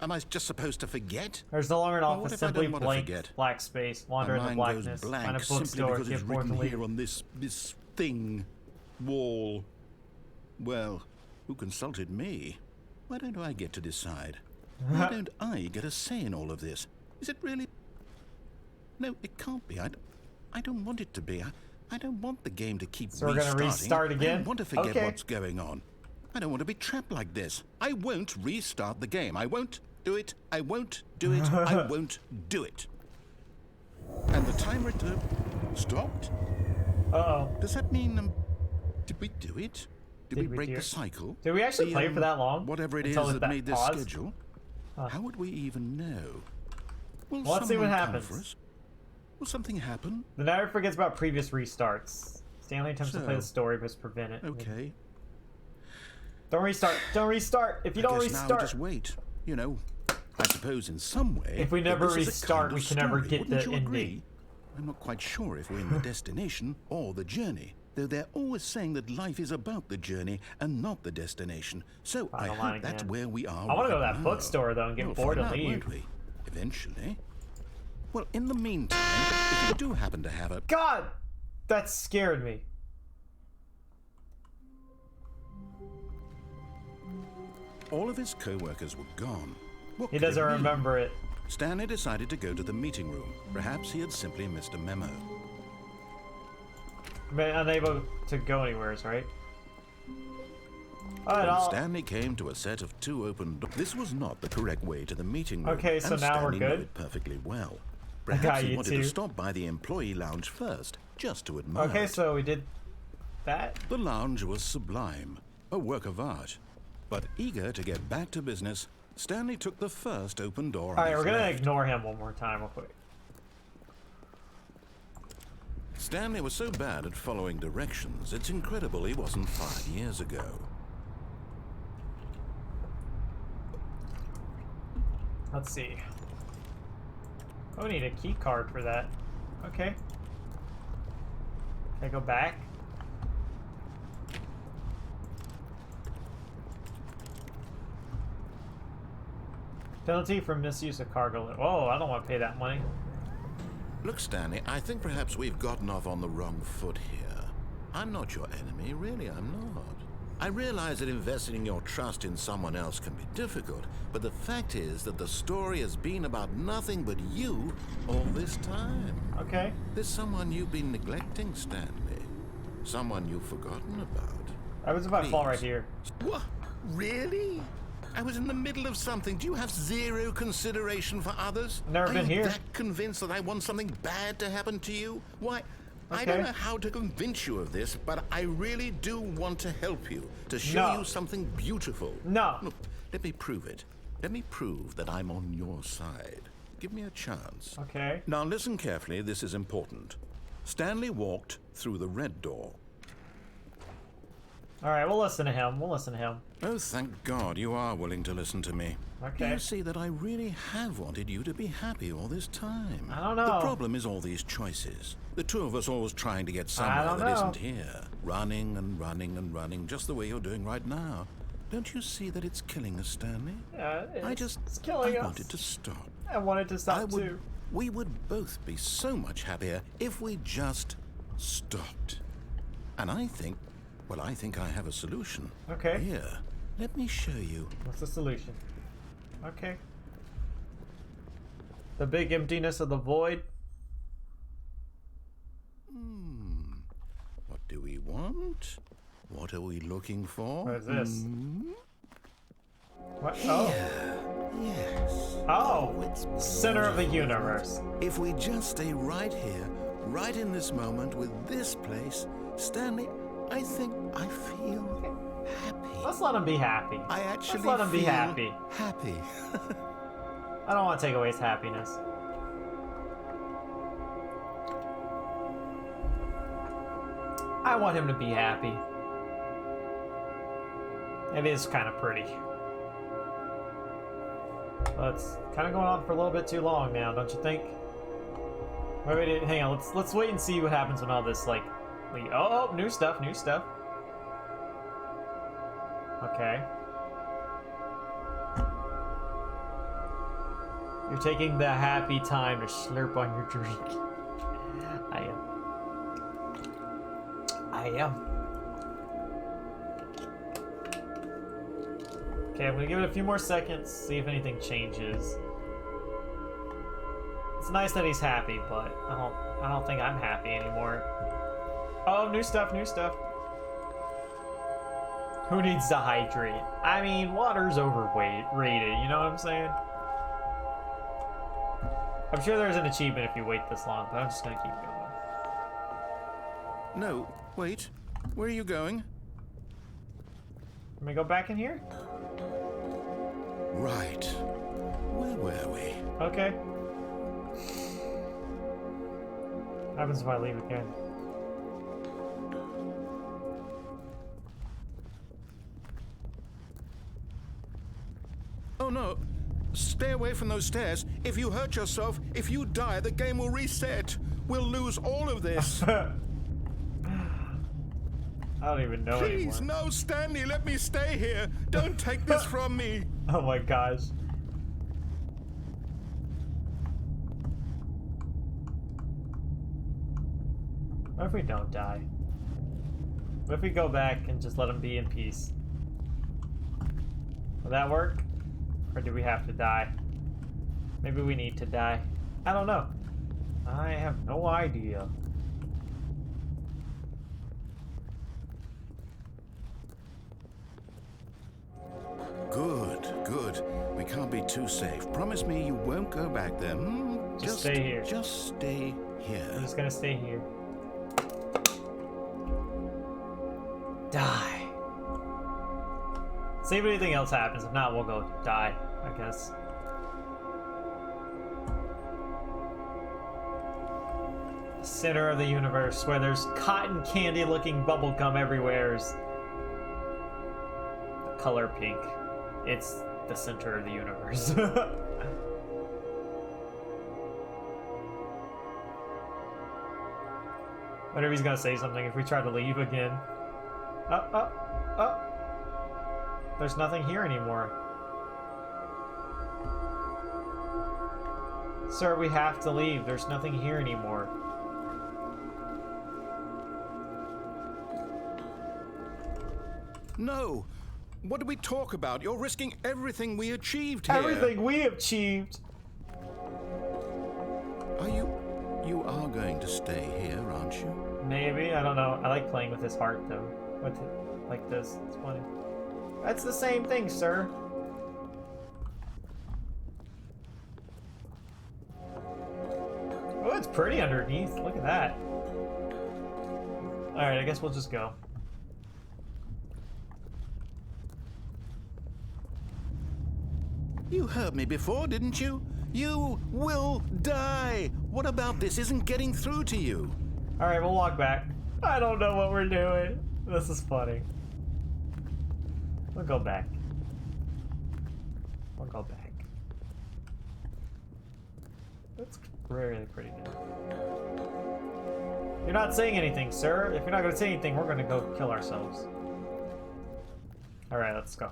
Am I just supposed to forget? There's no longer an Well, what office, if I simply don't want to blank, forget? black space, wander My in the mind goes blackness, blank find a simply bookstore, because it's give forth written a leaf. here on this thing, wall. Well, who consulted me? Why don't I get to decide? Why don't I get a say in all of this? Is it really? No, it can't be. I don't want it to be. I don't want the game to keep So we're gonna restarting. restart I again? don't want to forget Okay. what's going on. I don't want to be trapped like this. I won't restart the game. I won't do it. I won't do it. I won't do it. And the timer stopped? Uh-oh. Does that mean, did we do it? Did we Did we break do the it? cycle? Did we actually play for that long? Whatever it Until is it that made this paused? schedule. How would we even know? Will Well, let's see what someone come happens. for us? Will something happen? The narrator forgets about previous restarts. Stanley attempts to play So, the story, but is prevented. Okay. Don't restart. Don't restart. If you don't I guess now restart. just wait. You know, I suppose in some way. If we that never this is a restart, kind of we can never story. get Wouldn't the you ending. agree? I'm not quite sure if we're in the destination or the journey. Though they're always saying that life is about the journey and not the destination. So I Final line hope that's again. where we are. I want to go to right that now. bookstore though and get We'll bored find and out, leave. won't we? Eventually. Well, in the meantime, if you do happen to have a God, that scared me. all of his co-workers were gone. What He could it doesn't mean? remember it. Stanley decided to go to the meeting room. Perhaps he had simply missed a memo. But unable to go anywhere, right? Alright, When Stanley came to a set of two open doors, this was not the correct way to the meeting room. Okay, so and now we're Stanley good? knew it perfectly well. got Perhaps he you wanted too. to stop by the employee lounge first, just to admire Okay, it. so we did that. The lounge was sublime, a work of art. But eager to get back to business, Stanley took the first open door on Alright, his we're gonna left. ignore him one more time real quick. Stanley was so bad at following directions, it's incredible he wasn't 5 years ago. Let's see. Oh, we need a key card for that. Okay. Can I go back? Penalty for misuse of cargo. Whoa, I don't want to pay that money. Look, Stanley, I think perhaps we've gotten off on the wrong foot here. I'm not your enemy, really, I'm not. I realize that investing your trust in someone else can be difficult, but the fact is that the story has been about nothing but you all this time. Okay. There's someone you've been neglecting, Stanley. Someone you've forgotten about. I was about to fall right Please. here. What? Really? I was in the middle of something. Do you have zero consideration for others? Never been Are you here. that convinced that I want something bad to happen to you? Why, I Okay. don't know how to convince you of this, but I really do want to help you, to show No. you something beautiful. No. Look, let me prove it. Let me prove that I'm on your side. Give me a chance. Okay. Now listen carefully, this is important. Stanley walked through the red door. Alright, we'll listen to him. We'll listen to him. Oh, thank God you are willing to listen to me. Okay. Do you see that I really have wanted you to be happy all this time? I don't know. The problem is all these choices. The two of us always trying to get somewhere don't that know. isn't here. Running and running and running, just the way you're doing right now. Don't you see that it's killing us, Stanley? Yeah, it's killing I us. wanted to stop. I wanted to stop We too. would both be so much happier if we just stopped. And I think I have a solution. Okay. Here, let me show you. What's the solution? Okay. The big emptiness of the void. What do we want? What are we looking for? What is this? What? Oh. Yes. Oh. It's Center of the beautiful. universe. If we just stay right here, right in this moment with this place, Stanley, I think I feel happy. Let's let him be happy. I actually Let's let him be feel happy. Happy. I don't want to take away his happiness. I want him to be happy. It is kind of pretty. But it's kind of going on for a little bit too long now, don't you think? Wait, hang on. Let's wait and see what happens when all this oh, new stuff. Okay. You're taking the happy time to slurp on your drink. I am. Okay, I'm gonna give it a few more seconds, see if anything changes. It's nice that he's happy, but I don't think I'm happy anymore. Oh, new stuff. Who needs to hydrate? I mean, water's rated, you know what I'm saying? I'm sure there's an achievement if you wait this long, but I'm just gonna keep going. No, wait. Where are you going? Let me go back in here? Right. Where were we? Okay. What happens if I leave again? Oh no. Stay away from those stairs. If you hurt yourself, if you die, the game will reset. We'll lose all of this. I don't even know Please, anymore. no, Stanley, let me stay here. Don't take this from me. Oh my gosh. What if we don't die? What if we go back and just let him be in peace? Will that work? Or do we have to die? Maybe we need to die. I don't know. I have no idea. Good. We can't be too safe. Promise me you won't go back there. Just stay here. Just stay here. I'm just gonna stay here. Die. See if anything else happens. If not, we'll go die, I guess. Center of the universe, where there's cotton candy looking bubble gum everywhere, is the color pink. It's the center of the universe. Wonder if he's gonna say something if we try to leave again. Oh. There's nothing here anymore. Sir, we have to leave. There's nothing here anymore. No. What do we talk about? You're risking everything we achieved here. Everything we achieved. You are going to stay here, aren't you? Maybe. I don't know. I like playing with his heart, though. With it, like this. It's funny. That's the same thing, sir. Oh, it's pretty underneath. Look at that. Alright, I guess we'll just go. You heard me before, didn't you? You will die. What about this isn't getting through to you? Alright, we'll walk back. I don't know what we're doing. This is funny. We'll go back. We'll go back. That's really pretty now. You're not saying anything, sir. If you're not going to say anything, we're going to go kill ourselves. Alright, let's go.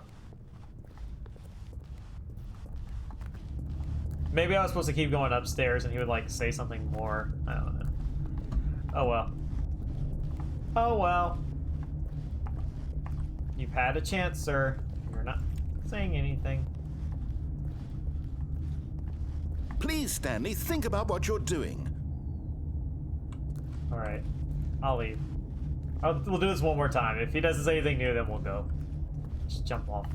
Maybe I was supposed to keep going upstairs and he would, like, say something more. I don't know. Oh, well. Oh, well. You've had a chance, sir. You're not saying anything. Please, Stanley, think about what you're doing. Alright. I'll leave. We'll do this one more time. If he doesn't say anything new, then we'll go. Just jump off.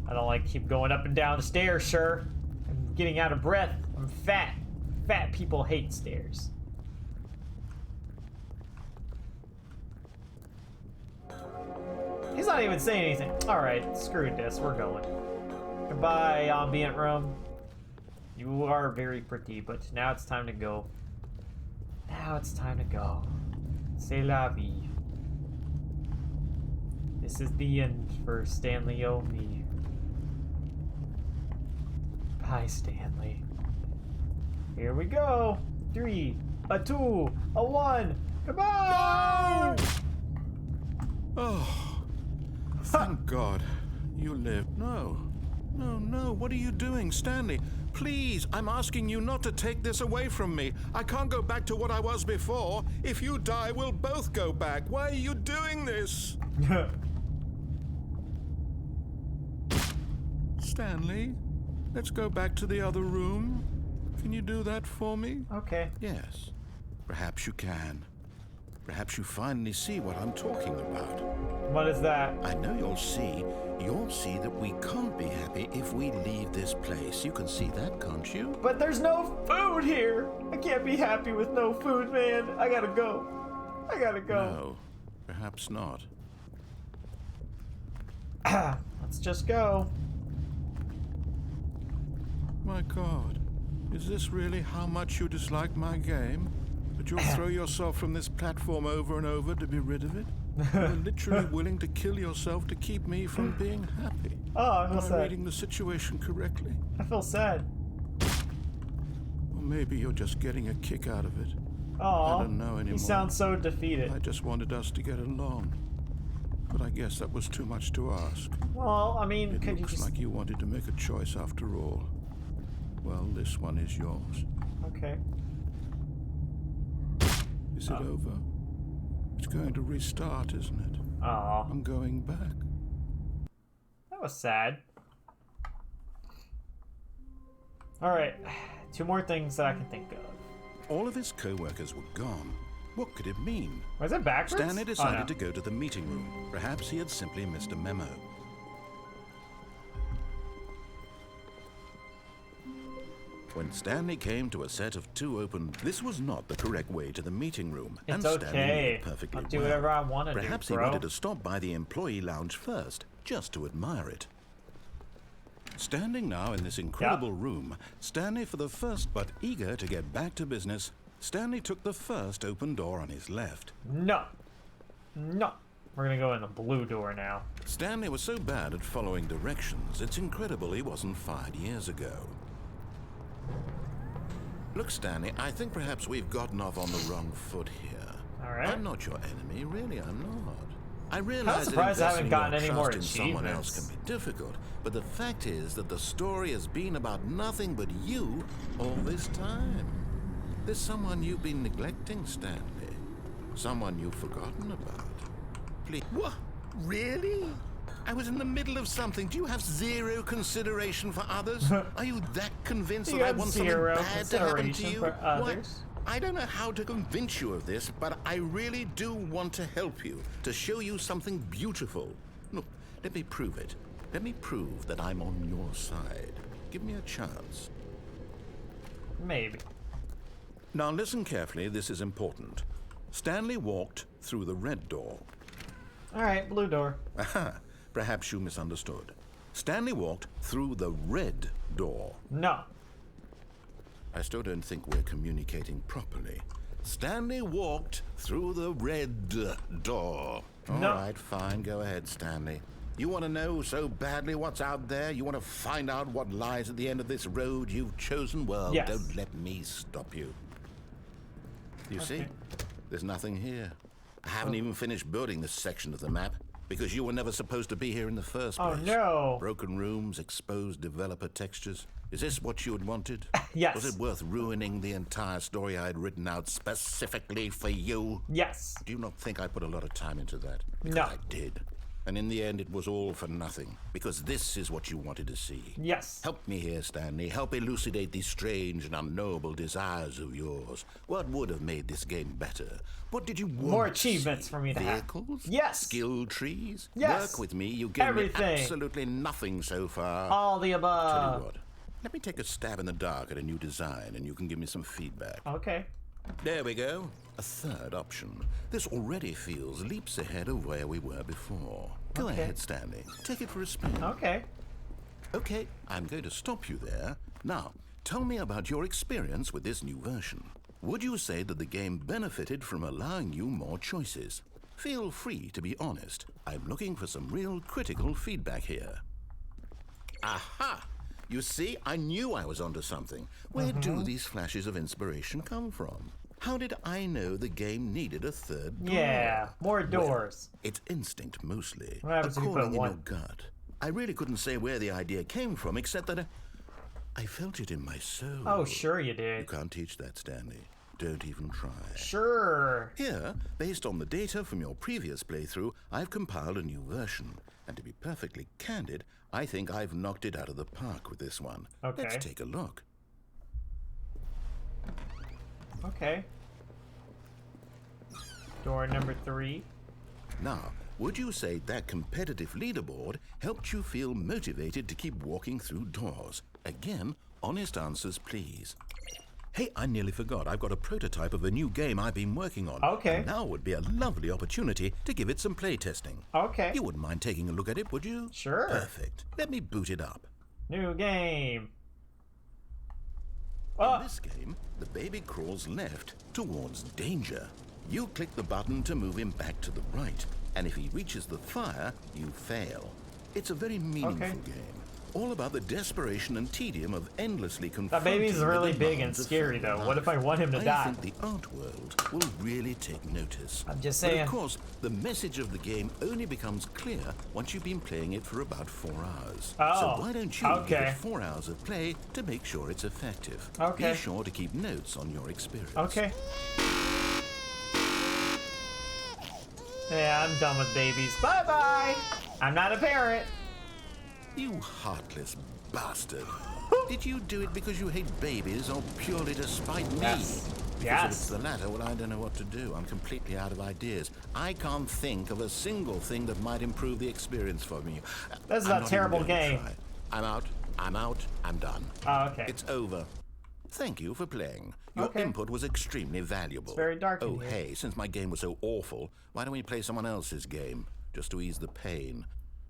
I don't like keep going up and down the stairs, sir. I'm getting out of breath. I'm fat. Fat people hate stairs. He's not even saying anything. Alright, screw this. We're going. Goodbye, ambient room. You are very pretty, but now it's time to go. Now it's time to go. C'est la vie. This is the end for Stanley O.Me. Bye, Stanley. Here we go. 3, a 2, a 1. Goodbye! Oh, thank God. You lived. No. No, no. What are you doing, Stanley? Please, I'm asking you not to take this away from me. I can't go back to what I was before. If you die, we'll both go back. Why are you doing this? Stanley, let's go back to the other room. Can you do that for me? Okay. Yes. Perhaps you can. Perhaps you finally see what I'm talking about. What is that? I know you'll see. You'll see that we can't be happy if we leave this place. You can see that, can't you? But there's no food here. I can't be happy with no food, man. I gotta go. I gotta go. No, perhaps not. Let's just go. My God, is this really how much you dislike my game? That you'll throw yourself from this platform over and over to be rid of it? You're literally willing to kill yourself to keep me from being happy. Oh, I feel Am I sad. reading the situation correctly? I feel sad. Or maybe you're just getting a kick out of it. Oh, I don't know anymore. he sounds so defeated. I just wanted us to get along. But I guess that was too much to ask. Well, I mean, It could you looks just... like you wanted to make a choice after all. Well, this one is yours. Okay. Is it over? It's going to restart, isn't it? Oh, I'm going back. that was sad. Alright, 2 more things that I can think of. All of his co-workers were gone. What could it mean? Was it backwards? Stanley decided Oh, no. to go to the meeting room. Perhaps he had simply missed a memo. When Stanley came to a set of 2 open, this was not the correct way to the meeting room. It's and Stanley knew okay. it perfectly I'll do well. whatever I want to do, Perhaps bro. he wanted to stop by the employee lounge first, just to admire it. Standing now in this incredible room, Stanley for the first, but eager to get back to business, Stanley took the first open door on his left. No. No. We're gonna go in the blue door now. Stanley was so bad at following directions, it's incredible he wasn't fired years ago. Look, Stanley, I think perhaps we've gotten off on the wrong foot here. All right. I'm not your enemy, really, I'm not. I realize that surprised I haven't investing gotten your any more trust in someone else can achievements. be difficult, but the fact is that the story has been about nothing but you all this time. There's someone you've been neglecting, Stanley. Someone you've forgotten about. Please. What? Really? I was in the middle of something. Do you have zero consideration for others? Are you that convinced You that I have want something zero bad to happen to consideration you? for others? What? I don't know how to convince you of this, but I really do want to help you, to show you something beautiful. Look, let me prove it. Let me prove that I'm on your side. Give me a chance. Maybe. Now listen carefully, this is important. Stanley walked through the red door. Alright, blue door. Aha, perhaps you misunderstood. Stanley walked through the red door. No. I still don't think we're communicating properly. Stanley walked through the red door. No. All right, fine. Go ahead, Stanley. You want to know so badly what's out there? You want to find out what lies at the end of this road you've chosen? Well, Yes. don't let me stop you. You see? There's nothing here. I haven't even finished building this section of the map because you were never supposed to be here in the first Oh, place. no. Broken rooms, exposed developer textures. Is this what you had wanted? Yes. Was it worth ruining the entire story I had written out specifically for you? Yes. Do you not think I put a lot of time into that? Because No. I did. And in the end, it was all for nothing, because this is what you wanted to see. Yes. Help me here, Stanley. Help elucidate these strange and unknowable desires of yours. What would have made this game better? What did you want? More achievements for me to have. Vehicles? Yes. Skill trees? Yes. Work with me. You gave Everything. me absolutely nothing so far. All the Tell above. you what. Let me take a stab in the dark at a new design, and you can give me some feedback. Okay. There we go. A third option. This already feels leaps ahead of where we were before. Go ahead, Stanley. Take it for a spin. Okay. Okay, I'm going to stop you there. Now, tell me about your experience with this new version. Would you say that the game benefited from allowing you more choices? Feel free to be honest. I'm looking for some real critical feedback here. Aha! You see, I knew I was onto something. Where do these flashes of inspiration come from? How did I know the game needed a third door? Yeah, more doors. Well, it's instinct mostly. What happens a if you put calling in one? your gut. I really couldn't say where the idea came from, except that I felt it in my soul. Oh, sure you You did. can't teach that, Stanley. Don't even try. Sure. Here, based on the data from your previous playthrough, I've compiled a new version. And to be perfectly candid, I think I've knocked it out of the park with this one. Okay. Let's take a look. Okay. Door number 3. Now, would you say that competitive leaderboard helped you feel motivated to keep walking through doors? Again, honest answers, please. Hey, I nearly forgot. I've got a prototype of a new game I've been working on. Okay. And now would be a lovely opportunity to give it some playtesting. Okay. You wouldn't mind taking a look at it, would you? Sure. Perfect. Let me boot it up. New game. In Oh, this game, the baby crawls left towards danger. You click the button to move him back to the right, and if he reaches the fire, you fail. It's a very meaningful game. All about the desperation and tedium of endlessly confronting that baby's the really big and demands of scary, family though. What if I life. want him to I die? think the art world will really take notice. I'm just But saying. of course, the message of the game only becomes clear once you've been playing it for about 4 hours. Oh, So why don't you give okay. it 4 hours of play to make sure it's effective? Okay. Be sure to keep notes on your experience. Okay. Yeah, I'm done with babies. Bye-bye. I'm not a parent. You heartless bastard. Did you do it because you hate babies or purely to spite me? Yes. Because Yes. if it's the latter, well, I don't know what to do. I'm completely out of ideas. I can't think of a single thing that might improve the experience for me. This is I'm a not terrible even going to game. try. I'm out. I'm out. I'm done. Oh, okay. It's over. Thank you for playing. Your Okay. input was extremely valuable. It's very dark in Oh, here. hey, since my game was so awful, why don't we play someone else's game? Just to ease the pain.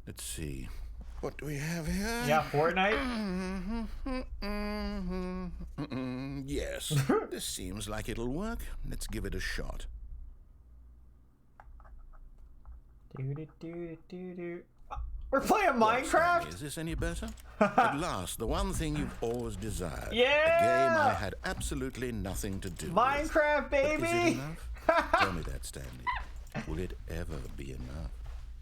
Let's see. What do we have here? Yeah, Fortnite. Yes. This seems like it'll work. Let's give it a shot. Do. We're playing Well, Minecraft. Stanley, is this any better? At last, the one thing you've always desired. A game Yeah! I had absolutely nothing to do with. Minecraft, But is it baby. enough? Tell me that, Stanley. Will it ever be enough?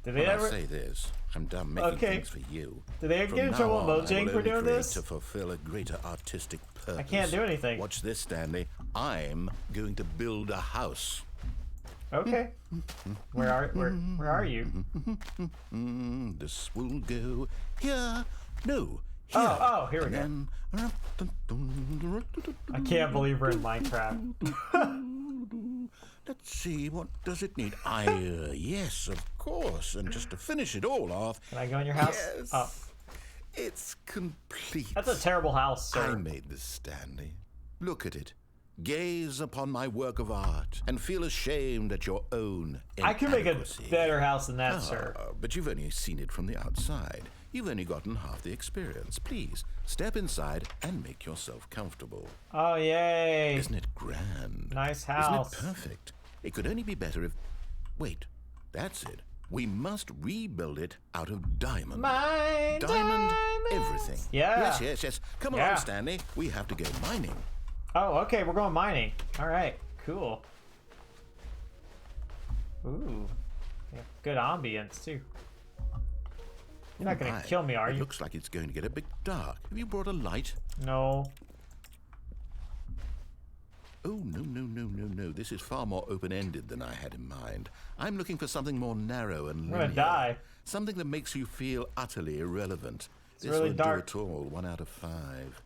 Did they When ever? I say this, I'm done making Okay. things for you. Did they From get in now trouble on, with I will Mojang for only doing create this? to fulfill a greater artistic purpose. I can't do anything. Watch this, Stanley. I'm going to build a house. Okay. Where are you? This will go here. No, here. Oh, here we go. And then, I can't believe we're in Minecraft. let's see, what does it need? Yes, of course. And just to finish it all off, Can I go in your house? yes, Oh, it's complete. that's a terrible house, I sir. made this, Stanley. Look at it. Gaze upon my work of art and feel ashamed at your own I can make a inadequacy. better house than that, sir. But you've only seen it from the outside. You've only gotten half the experience. Please, step inside and make yourself comfortable. Oh, yay. Isn't it grand? Nice house. Isn't it perfect? It could only be better if... Wait, that's it. We must rebuild it out of diamond. My Diamond diamonds. everything. Yeah. Yes. Come Yeah. along, Stanley. We have to go mining. Oh, okay, we're going mining. All right, cool. Ooh, yeah, good ambience too. You're not gonna My, kill me, are it you? looks like it's going to get a bit dark. Have you brought a light? No. Oh, no, no, no, no, no. This is far more open-ended than I had in mind. I'm looking for something more narrow and linear. I'm gonna die. Something that makes you feel utterly irrelevant. It's this really would dark. do it all. 1 out of 5.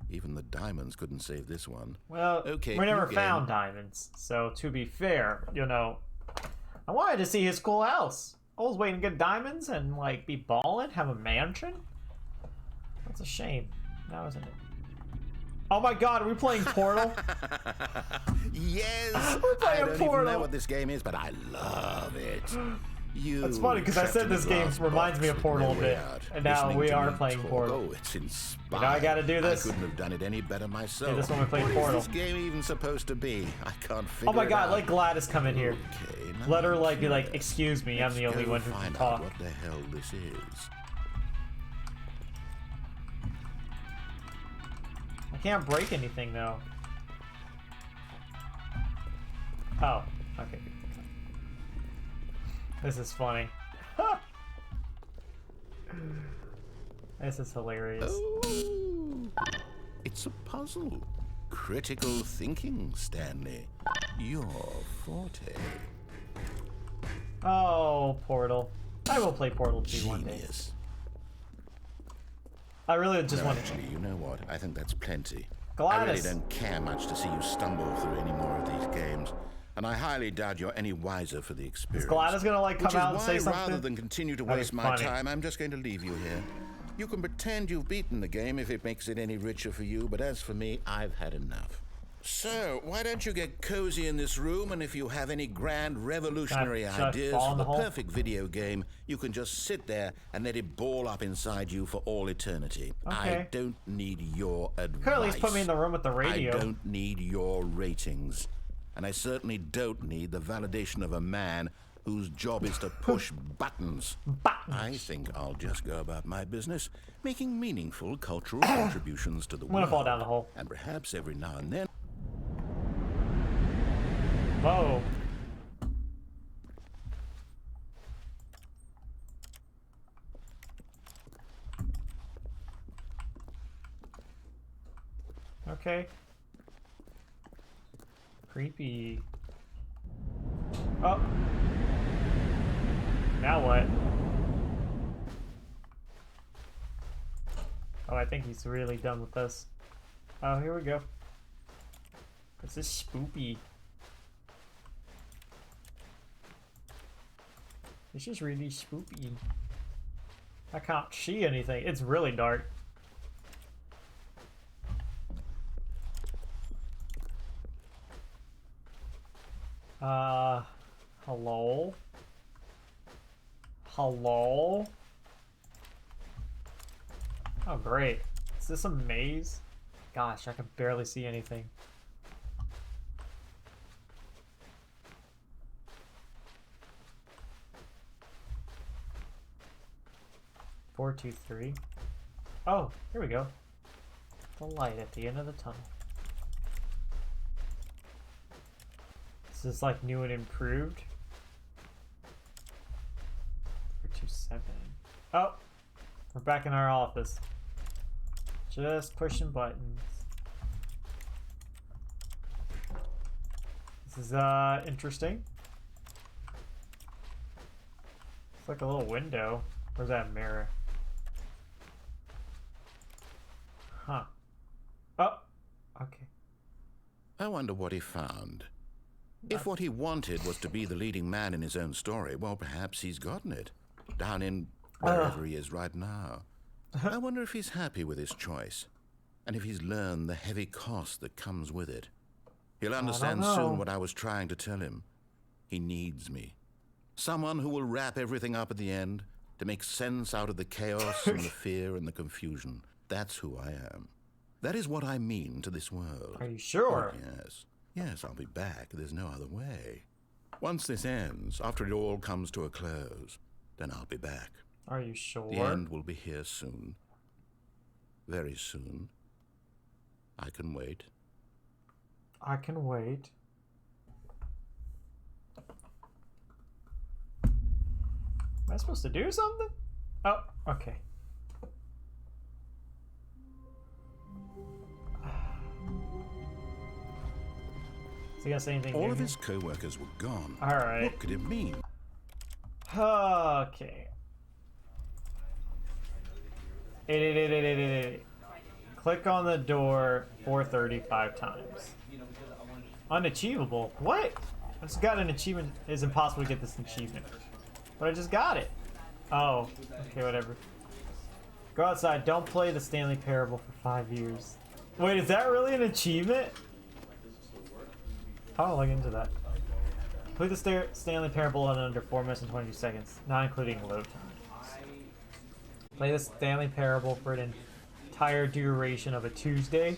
Even the diamonds couldn't save this one. Well, okay, we never new game. found diamonds, so to be fair, you know, I wanted to see his cool house. I was waiting to get diamonds and, like, be ballin', have a mansion. That's a shame. Now isn't it? Oh my god, are we playing Portal? Yes! We're playing I don't Portal. even know what this game is, but I love it. You That's funny, because I said this game reminds me of Portal a bit. And now we are playing Portal. Oh, it's inspiring. You know I gotta do this? I couldn't have done it any better myself. Do this when we play Portal. What is this game even supposed to be? I can't figure it out. Oh my god, let Gladys come in here. Okay, now Let her, I'm like, be like, curious. excuse me, I'm the Let's only go one who can find out talk. what the hell this is. I can't break anything, though. Oh, okay. This is funny. This is hilarious. Oh, it's a puzzle. Critical thinking, Stanley. Your forte. Oh, Portal. I will play Portal 2 one day. Genius. I really just No, want to. actually, you know what? I think that's plenty. I really Gladys. don't care much to see you stumble through any more of these games, and I highly doubt you're any wiser for the experience. Gladys gonna, like, come Which is out and say why, something? rather than continue to That'd be waste my funny. time, I'm just going to leave you here. You can pretend you've beaten the game if it makes it any richer for you, but as for me, I've had enough. So, why don't you get cozy in this room, and if you have any grand revolutionary Should I ideas fall in for the the hole? perfect video game, you can just sit there and let it ball up inside you for all eternity. Okay. I don't need your advice. Could at least put me in the room with the radio. I don't need your ratings. And I certainly don't need the validation of a man whose job is to push buttons. I think I'll just go about my business, making meaningful cultural contributions to the I'm world. gonna fall down the hole. And perhaps every now and then... Whoa. Okay. Creepy. Oh. Now what? Oh, I think he's really done with this. Oh, here we go. This is spoopy. This is really spoopy. I can't see anything. It's really dark. Hello? Hello? Oh, great. Is this a maze? Gosh, I can barely see anything. Four, two, three. Oh, here we go. The light at the end of the tunnel. This is like new and improved. 427. Oh, we're back in our office. Just pushing buttons. This is interesting. It's like a little window. Where's that mirror? Huh. Oh, okay. I wonder what he found. If what he wanted was to be the leading man in his own story, well, perhaps he's gotten it. Down in wherever he is right now. I wonder if he's happy with his choice. And if he's learned the heavy cost that comes with it. He'll understand know. soon what I was trying to tell him. He needs me. Someone who will wrap everything up at the end to make sense out of the chaos and the fear and the confusion. That's who I am. That is what I mean to this world. Are you sure? Oh, yes. Yes, I'll be back. There's no other way. Once this ends, after it all comes to a close, then I'll be back. Are you sure? The end will be here soon. Very soon. I can wait. I can wait. Am I supposed to do something? Oh, okay. he gonna say anything All new of here? his co-workers were gone. Alright. What could it mean? Okay. Click on the door 435 times. Unachievable? What? I just got an achievement. It's impossible to get this achievement. But I just got it. Oh, okay, whatever. Go outside. Don't play the Stanley Parable for 5 years. Wait, is that really an achievement? I'll look into that. Play the Stanley Parable in under 4 minutes and 22 seconds, not including load times. Play the Stanley Parable for an entire duration of a Tuesday.